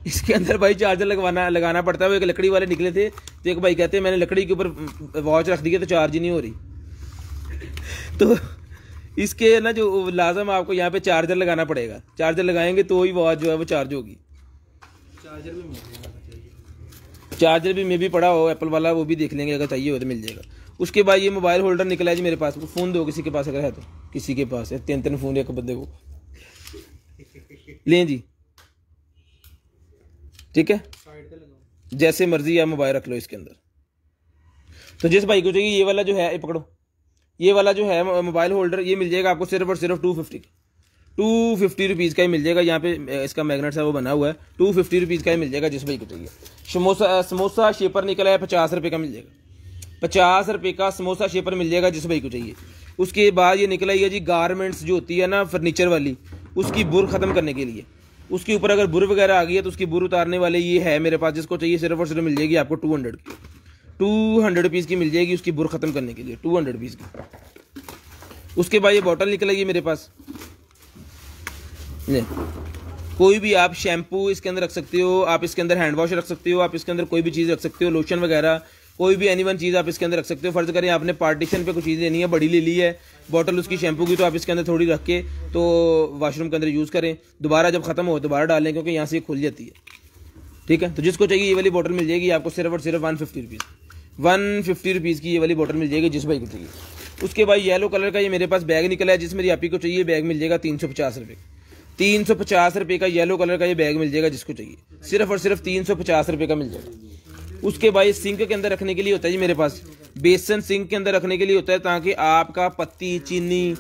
इसके अंदर भाई चार्जर लगाना पड़ता है। वो एक लकड़ी वाले निकले थे तो एक भाई कहते हैं मैंने लकड़ी के ऊपर वॉच रख दी है तो चार्ज ही नहीं हो रही। तो इसके ना जो लाजम आपको यहाँ पे चार्जर लगाना पड़ेगा। चार्जर लगाएंगे तो ही वॉच जो है वो चार्ज होगी। चार्जर भी मिल जाएगा। चार्जर भी मे भी पड़ा हो एप्पल वाला, वो भी देख लेंगे, अगर चाहिए हो तो मिल जाएगा। उसके बाद ये मोबाइल होल्डर निकला है जी मेरे पास। फ़ोन दो किसी के पास अगर है तो। किसी के पास है 3 फ़ोन एक बंदे को लें जी। ठीक है, साइड पे लगाओ जैसे मर्जी आप मोबाइल रख लो इसके अंदर। तो जिस भाई को चाहिए ये वाला जो है, ये पकड़ो, ये वाला जो है मोबाइल होल्डर ये मिल जाएगा आपको सिर्फ और सिर्फ 250 रुपीज़ का ही मिल जाएगा। यहाँ पे इसका मैग्नेट है वो बना हुआ है। 250 रुपीज़ का ही मिल जाएगा जिस भाई को चाहिए। समोसा शेपर निकला है 50 रुपये का मिल जाएगा। 50 रुपये का समोसा शेपर मिल जाएगा जिस भाई को चाहिए। उसके बाद ये निकला है जी गारमेंट्स जो होती है ना फर्नीचर वाली, उसकी बुर ख़त्म करने के लिए। उसके ऊपर अगर बुर वगैरह आ गई है तो उसकी बुर उतारने वाले ये है मेरे पास। जिसको चाहिए सिर्फ और सिर्फ मिल जाएगी आपको 200 रुपीज़ की मिल जाएगी उसकी बुर ख़त्म करने के लिए, 200 रुपीज़ की। उसके बाद ये बॉटल निकलेगी मेरे पास। नहीं, कोई भी आप शैम्पू इसके अंदर रख सकते हो, आप इसके अंदर हैंड वॉश रख सकते हो, आप इसके अंदर कोई भी चीज़ रख सकते हो, लोशन वगैरह कोई भी एनी वन चीज़ आप इसके अंदर रख सकते हो। फर्ज करें आपने पार्टीशन पे कुछ चीज़ लेनी है, बड़ी ले ली है बॉटल उसकी शैम्पू की, तो आप इसके अंदर थोड़ी रख के तो वॉशरूम के अंदर यूज़ करें। दोबारा जब ख़त्म हो दोबारा डालें क्योंकि यहाँ से खुल जाती है। ठीक है, तो जिसको चाहिए ये वाली बॉटल मिल जाएगी आपको सिर्फ और सिर्फ 150 रुपीज़ की ये वाली बॉटल मिल जाएगी जिस भाई को चाहिए। उसके बाद येलो कलर का ये मेरे पास बैग निकला है जिस मेरी आपी को चाहिए बैग मिल जाएगा 350 रुपये। 350 रुपये का येलो कलर का ये बैग मिल जाएगा जिसको चाहिए, सिर्फ और सिर्फ 350 रुपये का मिल जाएगा। उसके बाद सिंक के अंदर रखने के लिए होता है जी मेरे पास, बेसन सिंक के अंदर रखने के लिए होता है ताकि आपका पत्ती चीनी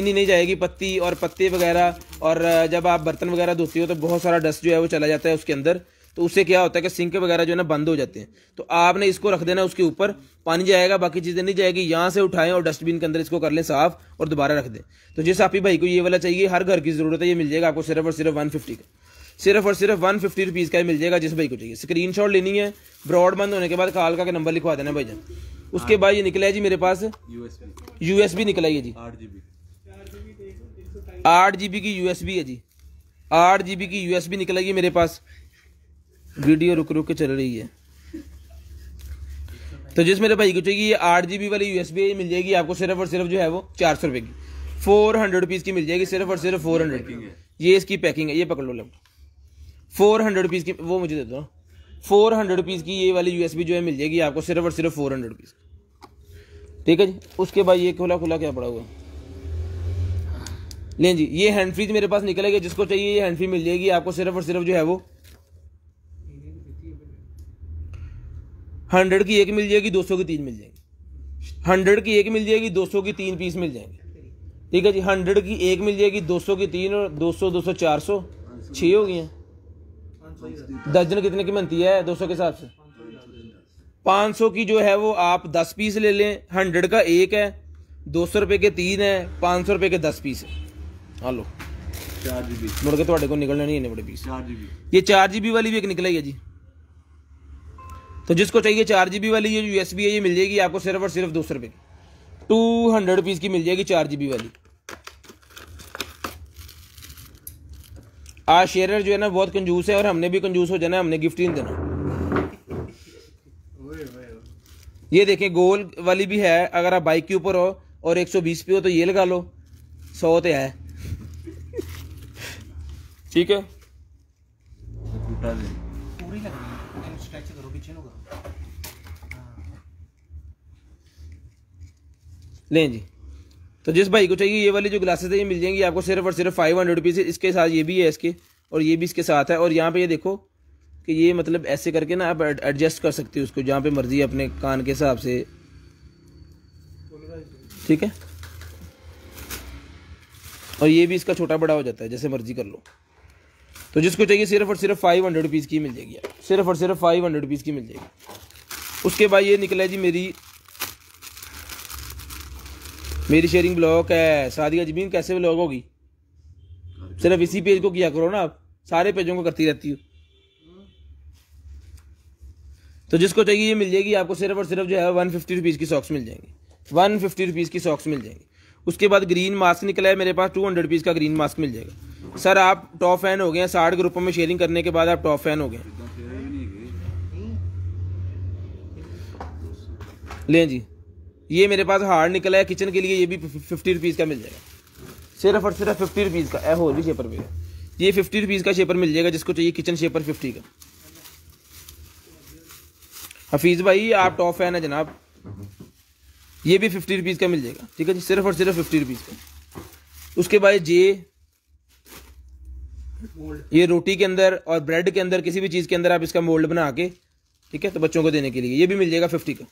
नहीं जाएगी, पत्ती और पत्ते वगैरह, और जब आप बर्तन वगैरह धोते हो तो बहुत सारा डस्ट जो है वो चला जाता है उसके अंदर। तो उससे क्या होता है कि सिंक वगैरह जो है ना बंद हो जाते हैं। तो आपने इसको रख देना, उसके ऊपर पानी जाएगा बाकी चीज़ें नहीं जाएगी। यहाँ से उठाएं और डस्टबिन के अंदर इसको कर लें साफ और दोबारा रख दें। तो जिस आपी भाई को ये वाला चाहिए, हर घर की ज़रूरत है, ये मिल जाएगा आपको सिर्फ और सिर्फ 150 का, सिर्फ और सिर्फ 150 रुपीज़ का ही मिल जाएगा जिस भाई को चाहिए। स्क्रीनशॉट लेनी है, ब्रॉड बंद होने के बाद कालका का नंबर लिखवा देना भाईजान। उसके बाद ये निकला है जी मेरे पास USB निकला है जी 8 GB की USB है जी, 8 GB की USB निकलेगी मेरे पास। वीडियो रुक रुक के चल रही है। तो जिस मेरे भाई को चाहिए ये 8 GB वाली USB है, मिल जाएगी आपको सिर्फ और सिर्फ जो है वो 400 रुपये की, 400 रुपीज़ की मिल जाएगी, सिर्फ और सिर्फ 400 की। ये इसकी पैकिंग है, ये पकड़ लो लेफ्ट। 400 रुपीज़ की वो मुझे दे दो। 400 रुपीज़ की ये वाली USB जो है मिल जाएगी आपको सिर्फ और सिर्फ 400 रुपीज़। ठीक है जी। उसके बाद ये खुला खुला क्या पड़ा हुआ लें जी, ये हैंड फ्रीज मेरे पास निकलेगा। जिसको चाहिए ये हैंड फ्री मिल जाएगी आपको सिर्फ और सिर्फ जो है वो 100 की एक मिल जाएगी, 200 की 3 मिल जाएंगी। 100 की एक मिल जाएगी, 200 की 3 पीस मिल जाएंगे। ठीक है जी। 100 की एक मिल जाएगी, 200 की 3 और 200 200 400 6 हो गई हैं। दर्जन कितने की बनती है 200 के हिसाब से? 500 की जो है वो आप 10 पीस ले लें। 100 का एक है, 200 रुपये के 3 है, 500 रुपये के 10 पीस है। हेलो 4 GB मुड़ के थोड़े को निकलना नहीं है बड़े पीस। 4 GB ये 4 GB वाली भी एक निकलेगी है जी। तो जिसको चाहिए 4 GB वाली ये USB है ये मिल जाएगी आपको सिर्फ और सिर्फ 200 रुपये की, 200 रुपीज़ की मिल जाएगी 4 GB वाली। आज शेयर जो है ना बहुत कंजूस है और हमने भी कंजूस हो जाना, हमने गिफ्ट ही नहीं देना। ये देखें गोल वाली भी है, अगर आप बाइक के ऊपर हो और 120 पे हो तो ये लगा लो, 100 तो है। ठीक है। पूरी लगनी है, स्ट्रेच करो, पीछे नु करो। लें जी। तो जिस भाई को चाहिए ये वाली जो ग्लासेस है ये मिल जाएंगी आपको सिर्फ और सिर्फ 500 रुपीज़। इसके साथ ये भी है इसके, और ये भी इसके साथ है। और यहाँ पे ये देखो कि ये मतलब ऐसे करके ना आप एडजस्ट कर सकते हो उसको जहाँ पे मर्जी अपने कान के हिसाब से, ठीक है। और ये भी इसका छोटा बड़ा हो जाता है, जैसे मर्जी कर लो। तो जिसको चाहिए सिर्फ और सिर्फ 500 रुपीज़ की मिल जाएगी, सिर्फ और सिर्फ 500 रुपीज़ की मिल जाएगी। उसके बाद ये निकला जी मेरी शेयरिंग ब्लॉग है। सादिया जमीन कैसे ब्लॉग होगी? सिर्फ इसी पेज को किया करो ना, आप सारे पेजों को करती रहती हो। तो जिसको चाहिए ये मिल जाएगी आपको सिर्फ और सिर्फ जो है 150 रुपीज़ की सॉक्स मिल जाएंगी, 150 रुपीज़ की सॉक्स मिल जाएंगी। उसके बाद ग्रीन मास्क निकला है मेरे पास, 200 रुपीज़ का ग्रीन मास्क मिल जाएगा। सर आप टॉप फैन हो गए हैं, 60 ग्रुपों में शेयरिंग करने के बाद आप टॉप फैन हो गए। लें जी, ये मेरे पास हार्ड निकला है किचन के लिए, ये भी 50 रुपीज़ का मिल जाएगा, सिर्फ और सिर्फ 50 रुपीज़ का। और भी शेपर पे है, ये 50 रुपीज़ का शेपर मिल जाएगा जिसको चाहिए किचन शेपर 50 का। हफीज़ भाई आप टॉप फैन है जनाब, ये भी 50 रुपीज़ का मिल जाएगा, ठीक है जी, सिर्फ और सिर्फ 50 रुपीज़ का। उसके बाद ये रोटी के अंदर और ब्रेड के अंदर किसी भी चीज़ के अंदर आप इसका मोल्ड बना के, ठीक है, तो बच्चों को देने के लिए ये भी मिल जाएगा 50 का।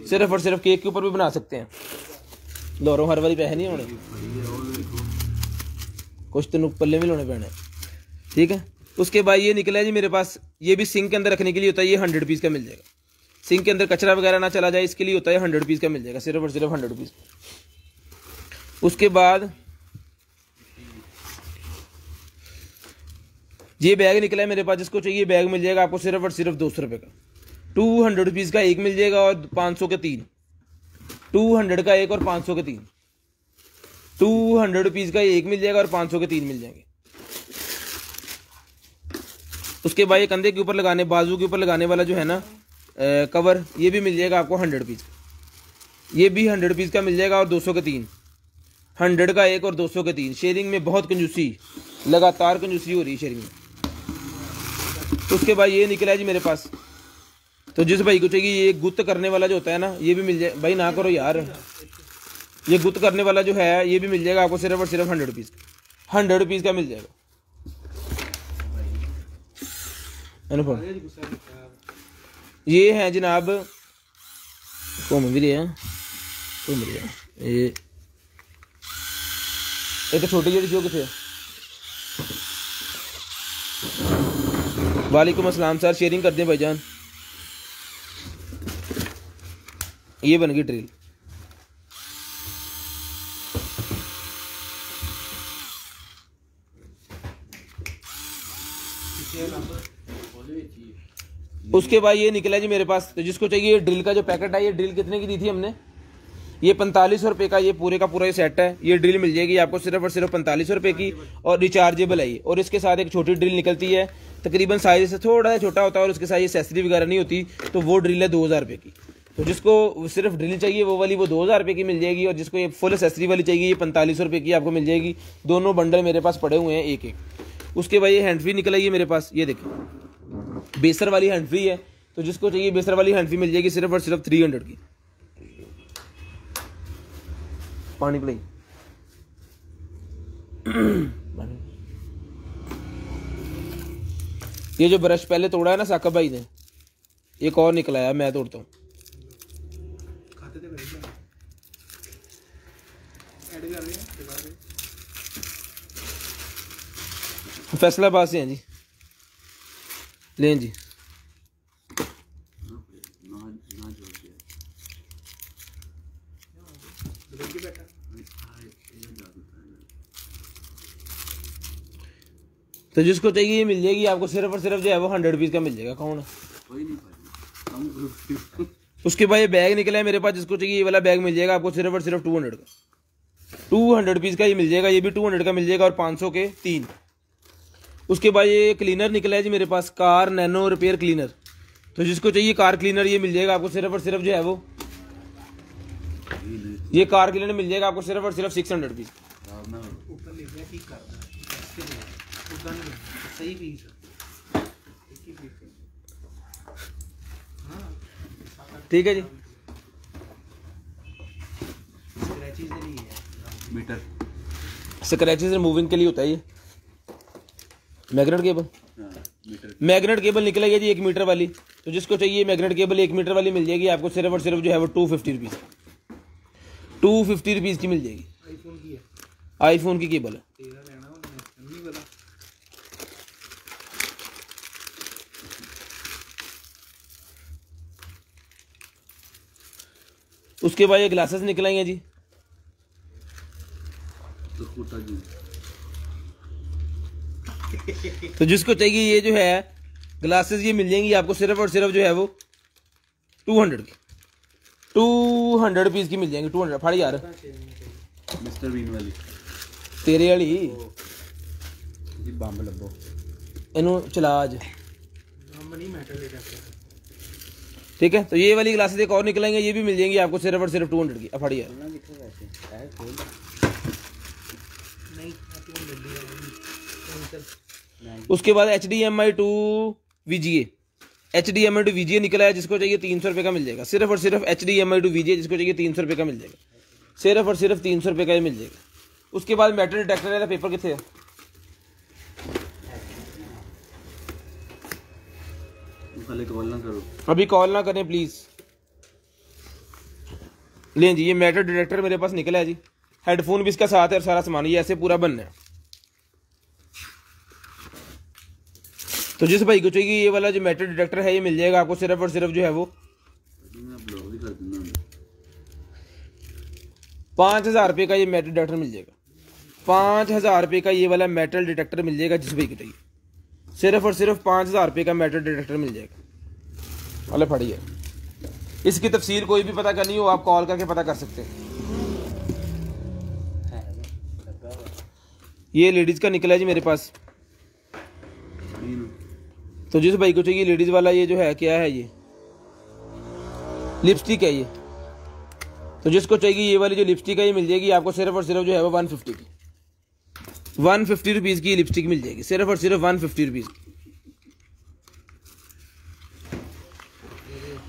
सिर्फ और सिर्फ केक के ऊपर भी बना सकते हैं। लोरो हर वाली पैसे नहीं होने, कुछ तो पल्ले में लोने पैने, ठीक है। उसके बाद ये निकला है जी मेरे पास, ये भी सिंक के अंदर रखने के लिए होता है, ये 100 रुपीज़ का मिल जाएगा। सिंक के अंदर कचरा वगैरह ना चला जाए इसके लिए होता है, 100 रुपीज़ का मिल जाएगा, सिर्फ और सिर्फ 100 रुपीज़। उसके बाद ये बैग निकला है मेरे पास, जिसको चाहिए बैग मिल जाएगा आपको सिर्फ और सिर्फ 200 रुपये का। 200 रुपीज़ का एक मिल जाएगा और 500 के 3, 200 का एक और 500 के 3, 200 रुपीज़ का एक मिल जाएगा और 500 के 3 मिल जाएंगे। उसके बाद ये कंधे के ऊपर लगाने, बाजू के ऊपर लगाने वाला जो है ना कवर, ये भी मिल जाएगा आपको 100 रुपीज़ का। ये भी 100 रुपीज़ का मिल जाएगा और 200 के 3, 100 का एक और 200 के 3। शेयरिंग में बहुत कंजूसी, लगातार कंजूसी हो रही है शेयरिंग में। उसके बाद ये निकला है जी मेरे पास, तो जिस भाई को चाहिए ये गुत्त करने वाला जो होता है ना, ये भी मिल जाए। भाई ना करो यार, ये गुत्त करने वाला जो है ये भी मिल जाएगा आपको सिर्फ और सिर्फ 100 रुपीज़ का, 100 रुपीज़ का मिल जाएगा। अनुपम ये है जनाब, घूम भी रहे ये तो छोटी जी जो कितने। वालेकुम अस्सलाम सर, शेयरिंग कर दें भाईजान। ये बन गई ड्रिल। उसके बाद ये निकला जी मेरे पास, तो जिसको चाहिए ड्रिल का जो पैकेट है, ये ड्रिल कितने की दी थी हमने? ये 45 रुपये का, ये पूरे का पूरा ये सेट है। ये ड्रिल मिल जाएगी आपको सिर्फ और सिर्फ 45 रुपये की, और रिचार्जेबल है ये। और इसके साथ एक छोटी ड्रिल निकलती है, तकरीबन साइज से थोड़ा सा छोटा होता है, और उसके साथ ये एक्सेसरी वगैरह नहीं होती, तो वो ड्रिल है 2000 रुपये की। तो जिसको सिर्फ ड्रिल चाहिए वो वाली, वो 2000 रुपये की मिल जाएगी, और जिसको ये फुल एक्सेसरी वाली चाहिए ये 45 रुपये की आपको मिल जाएगी। दोनों बंडल मेरे पास पड़े हुए हैं एक एक। उसके बाद ये हैंड फ्री निकल आई है मेरे पास, ये देखिए बेसर वाली हैंड फ्री है। तो जिसको चाहिए बेसर वाली हैंड फ्री मिल जाएगी सिर्फ और सिर्फ 300 की। पानी पिलाई। ये जो ब्रश पहले तोड़ा है ना साकब भाई ने, एक और निकला है, मैं तोड़ता हूँ। फैसलाबाद से हैं जी, लें जी। तो जिसको चाहिए ये मिल जाएगी आपको सिर्फ और सिर्फ जो है वो 100 रुपीज़ का मिल जाएगा। कौन? उसके बाद ये बैग निकला है मेरे पास, जिसको चाहिए ये वाला बैग मिल जाएगा आपको सिर्फ और सिर्फ 200 का, 200 रुपीज़ का ये मिल जाएगा। ये भी 200 का मिल जाएगा और 500 के 3। उसके बाद ये क्लीनर निकला है जी मेरे पास, कार नैनो रिपेयर क्लीनर। तो जिसको चाहिए कार क्लीनर ये मिल जाएगा आपको सिर्फ और सिर्फ जो है वो, ये कार क्लीनर मिल जाएगा आपको सिर्फ और सिर्फ 600 रुपीज़। सही पीस ठीक है जी। स्क्रैचेस के लिए है मीटर। स्क्रैचेस रिमूविंग के लिए होता है ये मैग्नेट केबल। हाँ मीटर। मैग्नेट केबल निकलेगी जी 1 मीटर वाली, तो जिसको चाहिए मैग्नेट केबल 1 मीटर वाली मिल जाएगी आपको सिर्फ और सिर्फ जो है वो 250 रुपीज़, 250 रुपीज़ की मिल जाएगी। आईफोन की है, आईफोन की केबल है। तेरा लेना हो नहीं पता। उसके बाद ये ग्लासेस निकलेंगे जी, तो कुर्ता जी। तो जिसको चाहिए ये जो है ग्लासेस ये मिल जाएंगी आपको सिर्फ और सिर्फ जो है वो 200 की, 200 रुपीज़ की मिल जाएंगी। 200 फाड़ी यार मिस्टर बीन वाली तेरे वाली जी बंब लब्बो। इनू चला आज, हम नहीं मेटल डिटेक्टर। ठीक है। तो ये वाली ग्लासेस एक और निकलेंगे, ये भी मिल जाएंगी आपको सिर्फ और सिर्फ 200 की। फाड़ी यार नहीं आईफोन मिल रही है। उसके बाद HDMI to VGA, HDMI to VGA निकला है, जिसको चाहिए 300 रुपये का मिल जाएगा। सिर्फ और सिर्फ HDMI to VGA जिसको चाहिए 300 रुपये का मिल जाएगा, सिर्फ और सिर्फ 300 रुपये का ही मिल जाएगा। उसके बाद मेटल डिटेक्टर वाला पेपर कितने है? पहले कॉल ना करो, अभी कॉल ना करें प्लीज़। लें जी, ये मेटल डिटेक्टर मेरे पास निकला है जी, हेडफोन भी इसका साथ है और सारा सामान ये ऐसे पूरा बनना है। तो जिस भाई को चाहिए ये वाला जो मेटल डिटेक्टर है ये मिल जाएगा आपको सिर्फ और सिर्फ जो है वो मैं ब्लॉग भी कर दूंगा। 5000 रुपये का ये मेटल डिटेक्टर मिल जाएगा। 5000 रुपये का ये वाला मेटल डिटेक्टर मिल जाएगा जिस भाई को चाहिए, सिर्फ और सिर्फ 5000 रुपये का मेटल डिटेक्टर मिल जाएगा। अले फड़ी है, इसकी तफसील कोई भी पता करनी हो आप कॉल करके पता कर सकते हैं। ये लेडीज़ का निकला है जी मेरे पास, तो जिस भाई को चाहिए लेडीज़ वाला ये जो है क्या है, ये लिपस्टिक है ये, तो जिसको चाहिए ये वाली जो लिपस्टिक है ये मिल जाएगी आपको सिर्फ और सिर्फ जो है वो 150 की, 150 रुपीज़ की लिपस्टिक मिल जाएगी, सिर्फ और सिर्फ 150 रुपीज़ की,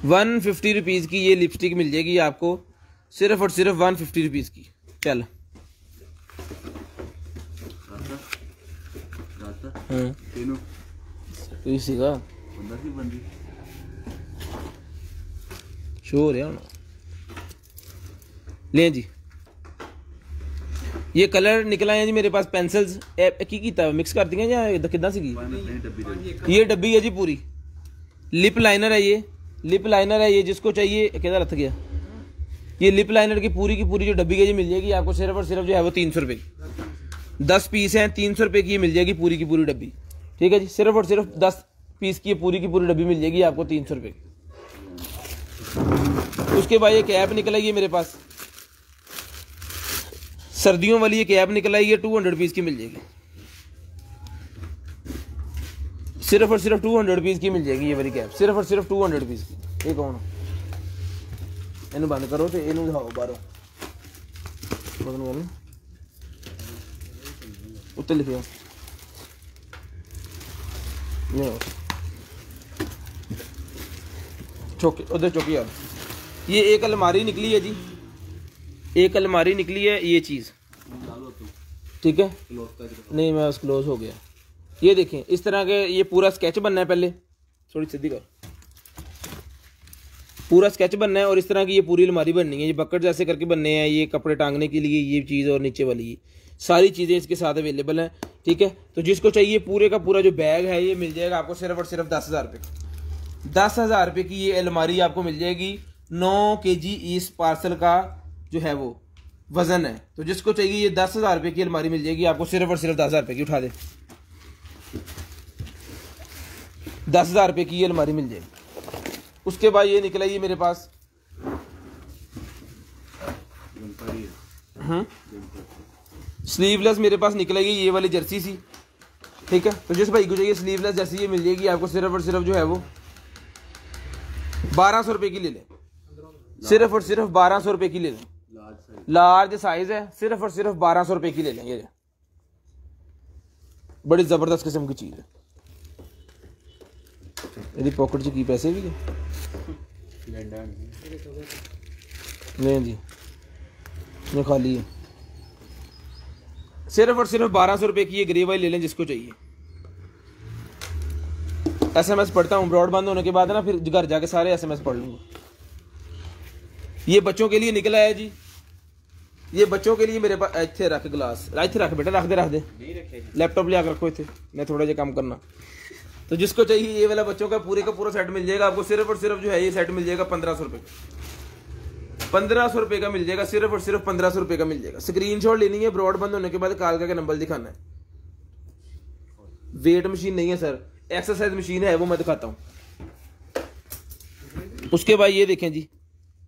150 रुपीज़ की ये लिपस्टिक मिल जाएगी आपको सिर्फ और सिर्फ 150 रुपीज़ की। चल हाँ तो इसी का शो हो रहा है। लें जी, ये कलर निकला है जी मेरे पास, पेंसिल्स की मिक्स कर दी हैं या कितना सी की? ये डब्बी है जी पूरी, लिप लाइनर है ये, लिप लाइनर है ये, जिसको चाहिए किधर रख गया, ये लिप लाइनर की पूरी जो डब्बी है जी मिल जाएगी आपको सिर्फ और सिर्फ जो है वो 300 रुपये की। 10 पीस हैं, 300 रुपये की मिल जाएगी पूरी की पूरी डब्बी, ठीक है जी। सिर्फ और सिर्फ 10 पीस की पूरी डब्बी मिल जाएगी आपको 300 रुपये की। उसके बाद ये कैप निकलेगी मेरे पास, सर्दियों वाली ये कैप निकल आई है, 200 रुपीज़ की मिल जाएगी, सिर्फ और सिर्फ 200 रुपीज़ की मिल जाएगी ये वाली कैप, सिर्फ और सिर्फ 200 रुपीज़ की। ये कौन इन बंद करो तो इन दिखाओ बाहरों उत्ते लिखे चौकी उधर चौकी यार। ये एक अलमारी निकली है जी, एक अलमारी निकली है ये चीज़, ठीक है। नहीं मैं बस क्लोज हो गया। ये देखें इस तरह के ये पूरा स्केच बनना है, पहले थोड़ी सीधी कर, पूरा स्केच बनना है और इस तरह की ये पूरी अलमारी बननी है, ये बकेट जैसे करके बनने हैं, ये कपड़े टांगने के लिए ये चीज़ और नीचे वाली ये सारी चीज़ें इसके साथ अवेलेबल हैं, ठीक है। तो जिसको चाहिए पूरे का पूरा जो बैग है ये मिल जाएगा आपको सिर्फ और सिर्फ 10,000 रुपये का। 10,000 रुपये की ये अलमारी आपको मिल जाएगी। 9 kg इस पार्सल का जो है वो वजन है, तो जिसको चाहिए ये 10,000 रुपये की अलमारी मिल जाएगी आपको सिर्फ और सिर्फ 10,000 रुपये की। उठा दे, 10,000 रुपये की ये अलमारी मिल जाएगी। उसके बाद ये निकला ये मेरे पास स्लीवलेस मेरे पास निकलेगी ये वाली जर्सी सी, ठीक है। तो जिस भाई को चाहिए स्लीवलेस जर्सी ये मिल जाएगी आपको सिर्फ और सिर्फ जो है वो 1200 रुपये की ले लें, सिर्फ और सिर्फ 1200 रुपये की ले लें। लार्ज साइज है, सिर्फ और सिर्फ 1200 रुपये की ले लें। ये बड़ी जबरदस्त किस्म की चीज़ है। यदि पॉकेट च की पैसे भी है डंडा नहीं जी, ये खाली है। सिर्फ और सिर्फ 1200 रुपये की ये ग्रे वाली ले लें जिसको चाहिए। SMS पढ़ता हूँ, ब्रॉडबैंड होने के बाद ना फिर घर जाके सारे SMS पढ़ लूँगा। ये बच्चों के लिए निकला है जी, ये बच्चों के लिए मेरे पास। इतने रख गिलास, इतने रख बेटा, रख दे लैपटॉप ले आकर रखो इतने, मैं थोड़ा जा काम करना। तो जिसको चाहिए ये वाला बच्चों का पूरा सेट मिल जाएगा आपको। सिर्फ और सिर्फ जो है ये सेट मिल जाएगा 1500 रुपये का। 1500 रुपये का मिल जाएगा, सिर्फ और सिर्फ 1500 रुपये का मिल जाएगा। स्क्रीनशॉट लेनी है, ब्रॉडबैंड होने के बाद कॉल करके नंबर दिखाना है। वेट मशीन नहीं है सर, एक्सरसाइज मशीन है, वो मैं दिखाता हूँ। उसके बाद ये देखें जी,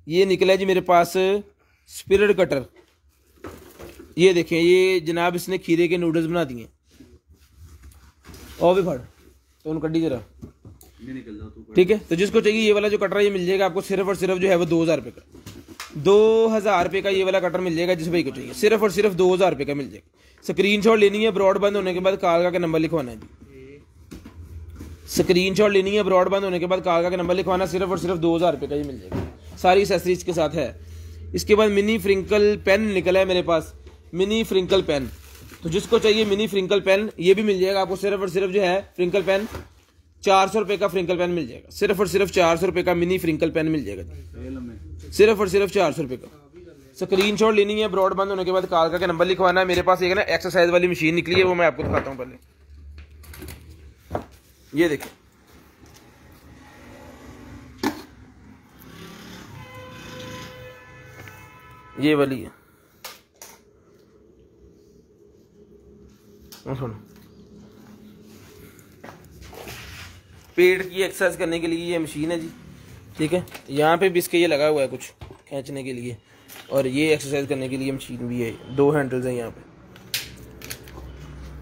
ये निकला है जी मेरे पास स्पिरिट कटर। ये देखें, ये जनाब इसने खीरे के नूडल्स बना दिए। और भी फड़ तो उन कड्डी जरा, ठीक है। तो जिसको चाहिए ये वाला जो कटर है ये मिल जाएगा आपको सिर्फ और सिर्फ जो है वो 2000 रुपये का। 2000 रुपये का ये वाला कटर मिल जाएगा जिस भाई को चाहिए, सिर्फ और सिर्फ 2000 रुपये का मिल जाएगा। स्क्रीनशॉट लेनी है, ब्रॉडबैंड होने के बाद कॉल का नंबर लिखवाना है जी। स्क्रीनशॉट लेनी है, ब्रॉडबैंड होने के बाद कॉल का नंबर लिखवाना, सिर्फ और सिर्फ 2000 रुपये का ये मिल जाएगा। सारी एक्सेसरीज के साथ है। इसके बाद मिनी फ्रिंकल पेन निकला है मेरे पास, मिनी फ्रिंकल पेन। तो जिसको चाहिए मिनी फ्रिंकल पेन ये भी मिल जाएगा आपको। सिर्फ और सिर्फ जो है फ्रिंकल पेन 400 रुपये का फ्रिंकल पेन मिल जाएगा। सिर्फ और सिर्फ 400 रुपये का मिनी फ्रिंकल पेन मिल जाएगा, सिर्फ और सिर्फ 400 रुपये का। स्क्रीनशॉट लेनी है, ब्रॉडबैंड होने के बाद कॉल का नंबर लिखवाना है। मेरे पास एक ना एक्सरसाइज वाली मशीन निकली है, वो मैं आपको दिखाता हूँ पहले। ये देखें, ये वाली है। सुनो, पेट की एक्सरसाइज करने के लिए ये मशीन है जी, ठीक है। यहाँ पे भी इसके ये लगा हुआ है कुछ खींचने के लिए, और ये एक्सरसाइज करने के लिए मशीन भी है। 2 हैंडल्स हैं यहाँ पे,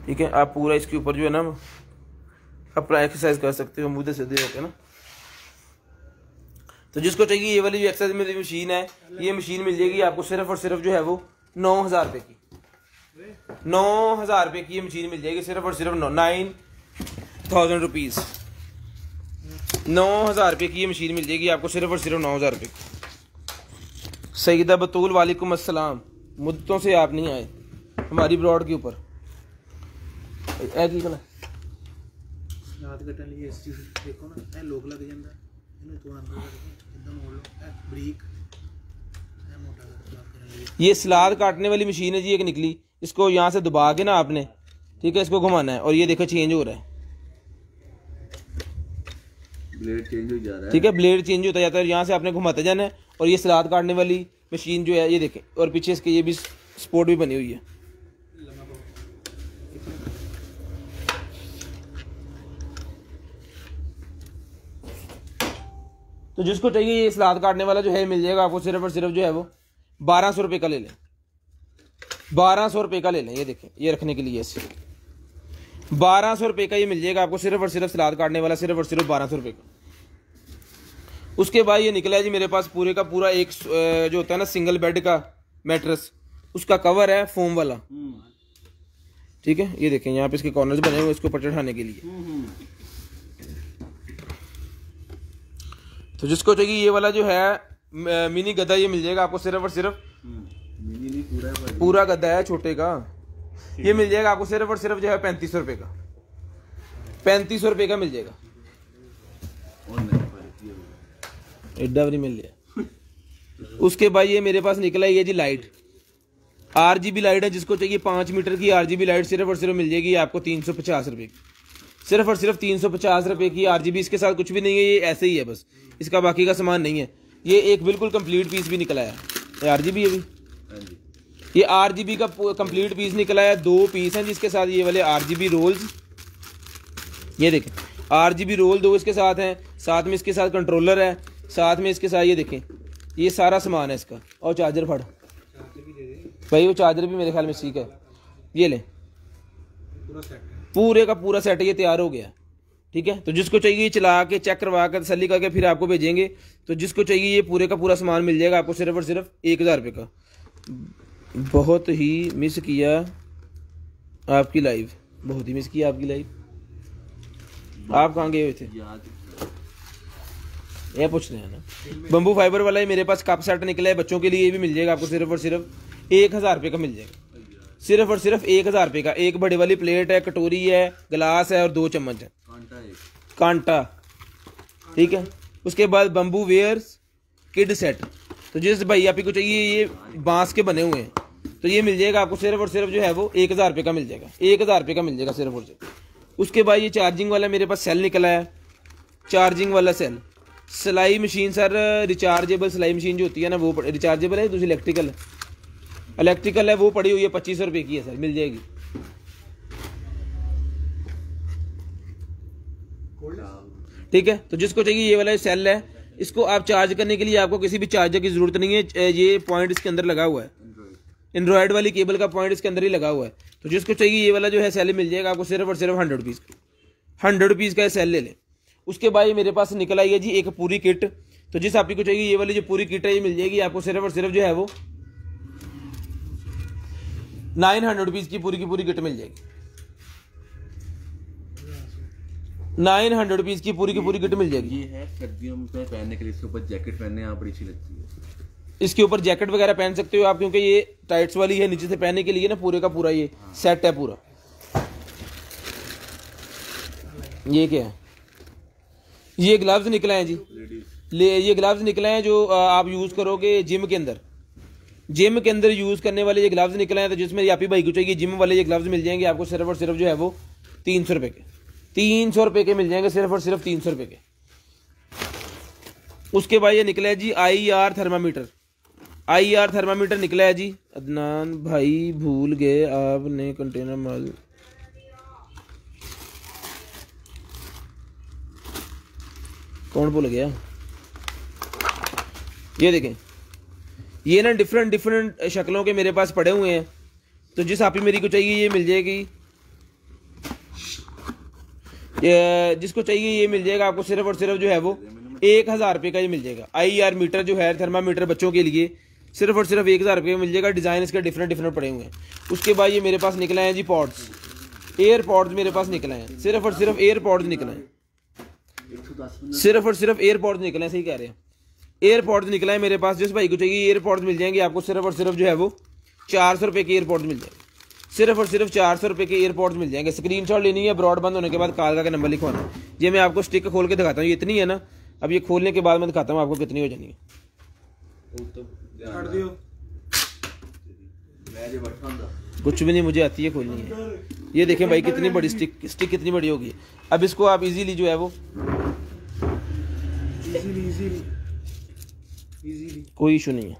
ठीक है। आप पूरा इसके ऊपर जो है ना अपना एक्सरसाइज कर सकते हो मुँह सीधे होकर ना। तो जिसको चाहिए ये वाली जो एक्सरसाइज मेरी मशीन है, ये मशीन मिल जाएगी आपको सिर्फ और सिर्फ जो है वो 9000 रुपये की। 9000 रुपये की ये मशीन मिल जाएगी, सिर्फ और सिर्फ 9000 रुपीज़। 9000 रुपये की ये मशीन मिल जाएगी आपको, सिर्फ और सिर्फ 9000 रुपये की। सईदा बतूल वालेकुम अस्सलाम, मुद्दतों से आप नहीं आए हमारी ब्रॉड के ऊपर। देखो ना, लोग लग जाता ये सलाद काटने वाली मशीन है जी, एक निकली। इसको यहाँ से दबा के ना आपने, ठीक है, इसको घुमाना है और ये देखो चेंज हो रहा है, ब्लेड चेंज हो जा रहा है, ठीक है। ब्लेड चेंज होता जाता है, यहाँ से आपने घुमाते जाना है। और ये सलाद काटने वाली मशीन जो है ये देखें, और पीछे इसके ये भी स्पोर्ट भी बनी हुई है। तो जिसको चाहिए ये सलाद काटने वाला जो है मिल जाएगा आपको, सिर्फ और सिर्फ जो है वो 1200 रुपये का ले लें। 1200 रुपये का ले लें, ये देखें, ये रखने के लिए ऐसे 1200 रुपये का ये मिल जाएगा आपको, सिर्फ और सिर्फ सलाद काटने वाला, सिर्फ और सिर्फ 1200 रुपये का। उसके बाद ये निकला है जी मेरे पास पूरे का पूरा एक जो होता है ना सिंगल बेड का मैट्रेस, उसका कवर है फोम वाला, ठीक है। ये देखें यहाँ पे इसके कॉर्नर्स बने हुए इसको ऊपर चढ़ाने के लिए। तो जिसको चाहिए ये वाला जो है मिनी गद्दा ये मिल जाएगा आपको, सिर्फ और सिर्फ मिनी नहीं पूरा गद्दा है छोटे का, ये मिल जाएगा आपको सिर्फ और सिर्फ जो है 3500 रुपये का। 3500 रुपये का मिल जाएगा, एड्डा भी मिल गया। उसके बाद ये मेरे पास निकला ये जी लाइट, RGB लाइट है। जिसको चाहिए 5 मीटर की RGB लाइट, सिर्फ और सिर्फ मिल जाएगी आपको 350 रुपये की। सिर्फ और सिर्फ 350 रुपये की RGB। इसके साथ कुछ भी नहीं है, ये ऐसे ही है बस, इसका बाकी का सामान नहीं है। ये एक बिल्कुल कंप्लीट पीस भी निकला है, ये RGB है भी, ये RGB का कंप्लीट पीस निकला है। 2 पीस हैं जिसके साथ ये वाले RGB रोल्स, ये देखें RGB रोल 2 इसके साथ हैं। साथ में इसके साथ कंट्रोलर है, साथ में इसके साथ ये देखें ये सारा सामान है इसका। और चार्जर फट भाई, वो चार्जर भी मेरे ख्याल में सीख है, ये ले पूरे का पूरा सेट ये तैयार हो गया, ठीक है। तो जिसको चाहिए चला के चेक करवा कर तसल्ली करके फिर आपको भेजेंगे। तो जिसको चाहिए ये पूरे का पूरा सामान मिल जाएगा आपको, सिर्फ और सिर्फ 1000 रुपये का। बहुत ही मिस किया आपकी लाइव, बहुत ही मिस किया आपकी लाइव। आप कहाँ गए हुए थे? ये पूछ रहे हैं ना। बम्बू फाइबर वाला ही मेरे पास कप सेट निकला है बच्चों के लिए, ये भी मिल जाएगा आपको सिर्फ और सिर्फ 1000 रुपये का मिल जाएगा। सिर्फ और सिर्फ 1000 रुपये का। एक बड़े वाली प्लेट है, कटोरी है, गिलास है और 2 चम्मच है, कांटा, ठीक है। उसके बाद बम्बू वेयर्स किड सेट, तो जिस भाई आप को चाहिए ये बांस के बने हुए हैं, तो ये मिल जाएगा आपको सिर्फ और सिर्फ जो है वो 1000 रुपये का मिल जाएगा। 1000 रुपये का मिल जाएगा सिर्फ और सिर्फ। उसके बाद ये चार्जिंग वाला मेरे पास सेल निकला है, चार्जिंग वाला सेल। सिलाई मशीन सर, रिचार्जेबल सिलाई मशीन जो होती है ना वो रिचार्जेबल है, दूसरी इलेक्ट्रिकल है। इलेक्ट्रिकल है, वो पड़ी हुई है 2500 रुपये की है सर, मिल जाएगी। ठीक है, तो जिसको चाहिए ये वाला सेल है, इसको आप चार्ज करने के लिए आपको किसी भी चार्जर की जरूरत नहीं है। ये पॉइंट इसके अंदर लगा हुआ है, एंड्रॉयड वाली केबल का पॉइंट इसके अंदर ही लगा हुआ है। तो जिसको चाहिए ये वाला जो है सेल मिल जाएगा आपको सिर्फ और सिर्फ 100 रुपीज़ का। 100 रुपीज़ का सेल ले लें। उसके बाद ये मेरे पास निकल आई है जी एक पूरी किट। तो जिस आप को चाहिए ये वाली जो पूरी किट है ये मिल जाएगी आपको सिर्फ और सिर्फ जो है वो 900 रुपीज़ की पूरी किट मिल जाएगी। 900 रुपीज़ की पूरी किट मिल जाएगी। ये है सर्दियों में पहनने के लिए, इसके ऊपर जैकेट पहनने यहाँ बड़ी अच्छी लगती है। इसके ऊपर जैकेट वगैरह पहन सकते हो आप, क्योंकि ये टाइट्स वाली है, नीचे से पहनने के लिए ना पूरे का पूरा ये सेट है पूरा। ये क्या है, ये ग्लव्स निकले हैं जी, ये ग्लव्स निकले हैं जो आप यूज़ करोगे जिम के अंदर। जिम के अंदर यूज़ करने वाले ये ग्लव्स निकले हैं, तो जिसमें यापी भाई को चाहिए जिम वाले ये ग्लव्स मिल जाएंगे आपको सिर्फ और सिर्फ जो है वो 300 रुपये के। 300 रुपये के मिल जाएंगे, सिर्फ और सिर्फ 300 रुपये के। उसके बाद ये निकला है जी IR थर्मामीटर। IR थर्मामीटर निकला है जी। अदनान भाई भूल गए आपने कंटेनर माल, कौन भूल गया? ये देखें, ये ना डिफरेंट शक्लों के मेरे पास पड़े हुए हैं। तो जिस आप ही मेरी को चाहिए ये मिल जाएगी, जिसको चाहिए ये मिल जाएगा आपको सिर्फ और सिर्फ जो है वो 1000 रुपये का ये मिल जाएगा। IR मीटर जो है थर्मामीटर बच्चों के लिए सिर्फ और सिर्फ 1000 रुपये में मिल जाएगा। डिज़ाइन इसके डिफरेंट पड़े हुए हैं। उसके बाद ये मेरे पास निकले हैं जी पॉड्स, एयरपॉड्स मेरे पास निकले हैं, सिर्फ और सिर्फ एयरपॉड्स निकले हैं, सिर्फ और सिर्फ एयरपॉड्स निकले हैं, सही कह रहे हैं, एयरपॉड्स निकले हैं मेरे पास। जिस भाई को चाहिए एयरपॉड्स मिल जाएंगे आपको सिर्फ और सिर्फ जो है वो 400 रुपये के एयरपॉड्स मिल जाएंगे। सिर्फ और सिर्फ 400 रुपये के एयरपॉड्स मिल जाएंगे। स्क्रीनशॉट लेनी है, ब्रॉड बंद होने के बाद कालका का नंबर लिखवाना है। ये मैं आपको स्टिक खोल के दिखाता हूँ, ये इतनी है ना, अब ये खोलने के बाद मैं दिखाता हूँ आपको कितनी हो जानी है। कुछ भी नहीं, मुझे आती है खोलनी है। ये देखें भाई कितनी बड़ी स्टिक कितनी बड़ी होगी। अब इसको आप इजीली जो है वो कोई इशू नहीं है।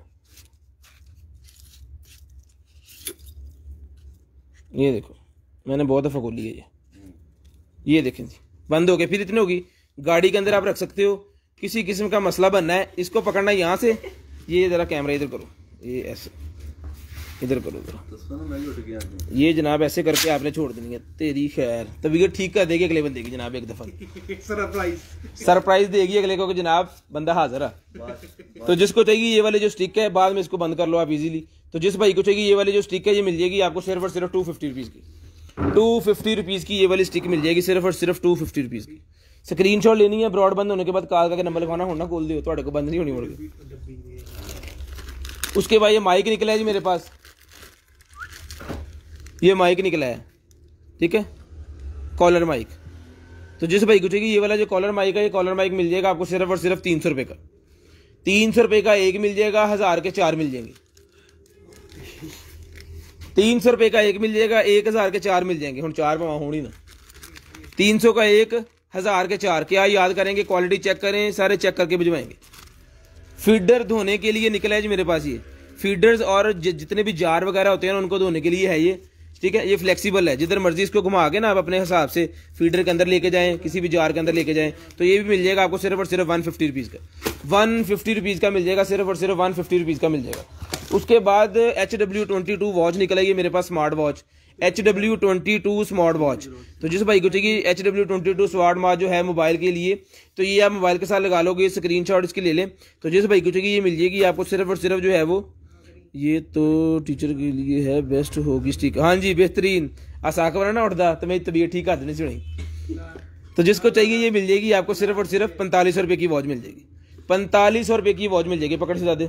ये देखो मैंने बहुत दफ़ा खोली है ये देखें जी, बंद हो गया। फिर इतनी होगी, गाड़ी के अंदर आप रख सकते हो। किसी किस्म का मसला बनना है, इसको पकड़ना यहाँ से, ये ज़रा कैमरा इधर करो, ये ऐसे इधर करो जरा, ये जनाब ऐसे करके आपने छोड़ देनी है। तेरी खैर, तबीयत ठीक कर देगी अगले बंदे की जनाब, एक दफ़ा सरप्राइज देगी अगले को कि जनाब बंदा हाजिर है। तो जिसको चाहिए ये वाले जो स्टिक है, बाद में इसको बंद कर लो आप इजीली। तो जिस भाई को चाहिए ये वाली जो स्टिक है ये मिल जाएगी आपको सिर्फ और सिर्फ 250 रुपीज़ की। 250 रुपीज़ की ये वाली स्टिक मिल जाएगी, सिर्फ और सिर्फ 250 रुपीज़ की। स्क्रीनशॉट लेनी है, ब्रॉड बंद होने के बाद काल का नंबर लिखवाना, होना खोल दियो, थोड़े को बंद नहीं होनी पड़ेगी। उसके बाद ये माइक निकला है जी मेरे पास, ये माइक निकला है, ठीक है, कॉलर माइक। तो जिस भाई को चाहिए ये वाला जो कॉलर माइक है, ये कॉलर माइक मिल जाएगा आपको सिर्फ और सिर्फ 300 रुपये का। 300 रुपये का एक मिल जाएगा, 1000 के 4 मिल जाएंगे। 300 रुपये का एक मिल जाएगा, 1000 के 4 मिल जाएंगे। हम 4 में होनी ना, 300 का एक, 1000 के 4। क्या याद करेंगे, क्वालिटी चेक करें, सारे चेक करके भिजवाएंगे। फीडर धोने के लिए निकला है जी मेरे पास, ये फीडर्स और जितने भी जार वगैरह होते हैं ना उनको धोने के लिए है ये, ठीक है। ये फ्लेक्सिबल है, जिधर मर्जी इसको घुमा के ना आप अपने हिसाब से फीडर के अंदर लेके जाएं, किसी भी जार के अंदर लेके जाएं। तो ये भी मिल जाएगा आपको सिर्फ और सिर्फ 150 रुपीज़ का। 150 रुपीज़ का मिल जाएगा, सिर्फ और सिर्फ 150 रुपीज़ का मिल जाएगा। उसके बाद HW22 वॉच निकला है ये मेरे पास, smart watch, HW22 smart watch. तो जिस भाई को चाहिए HW22 स्मार्ट वॉच जो है मोबाइल के लिए, तो ये आप मोबाइल के साथ लगा लोगे, स्क्रीनशॉट इसके ले लें। तो जिस भाई को चाहिए ये मिल जाएगी आपको सिर्फ और सिर्फ जो है वो, ये तो टीचर के लिए है, बेस्ट होगी स्टिक, हाँ जी बेहतरीन। आसाक बना ना उठता तो मेरी तबीयत ठीक कर देनी सुनी। तो जिसको चाहिए ये मिल जाएगी आपको सिर्फ और सिर्फ 4500 रुपये की वॉच मिल जाएगी। 4500 रुपये की वॉच मिल जाएगी, पकड़ से ज़्यादा।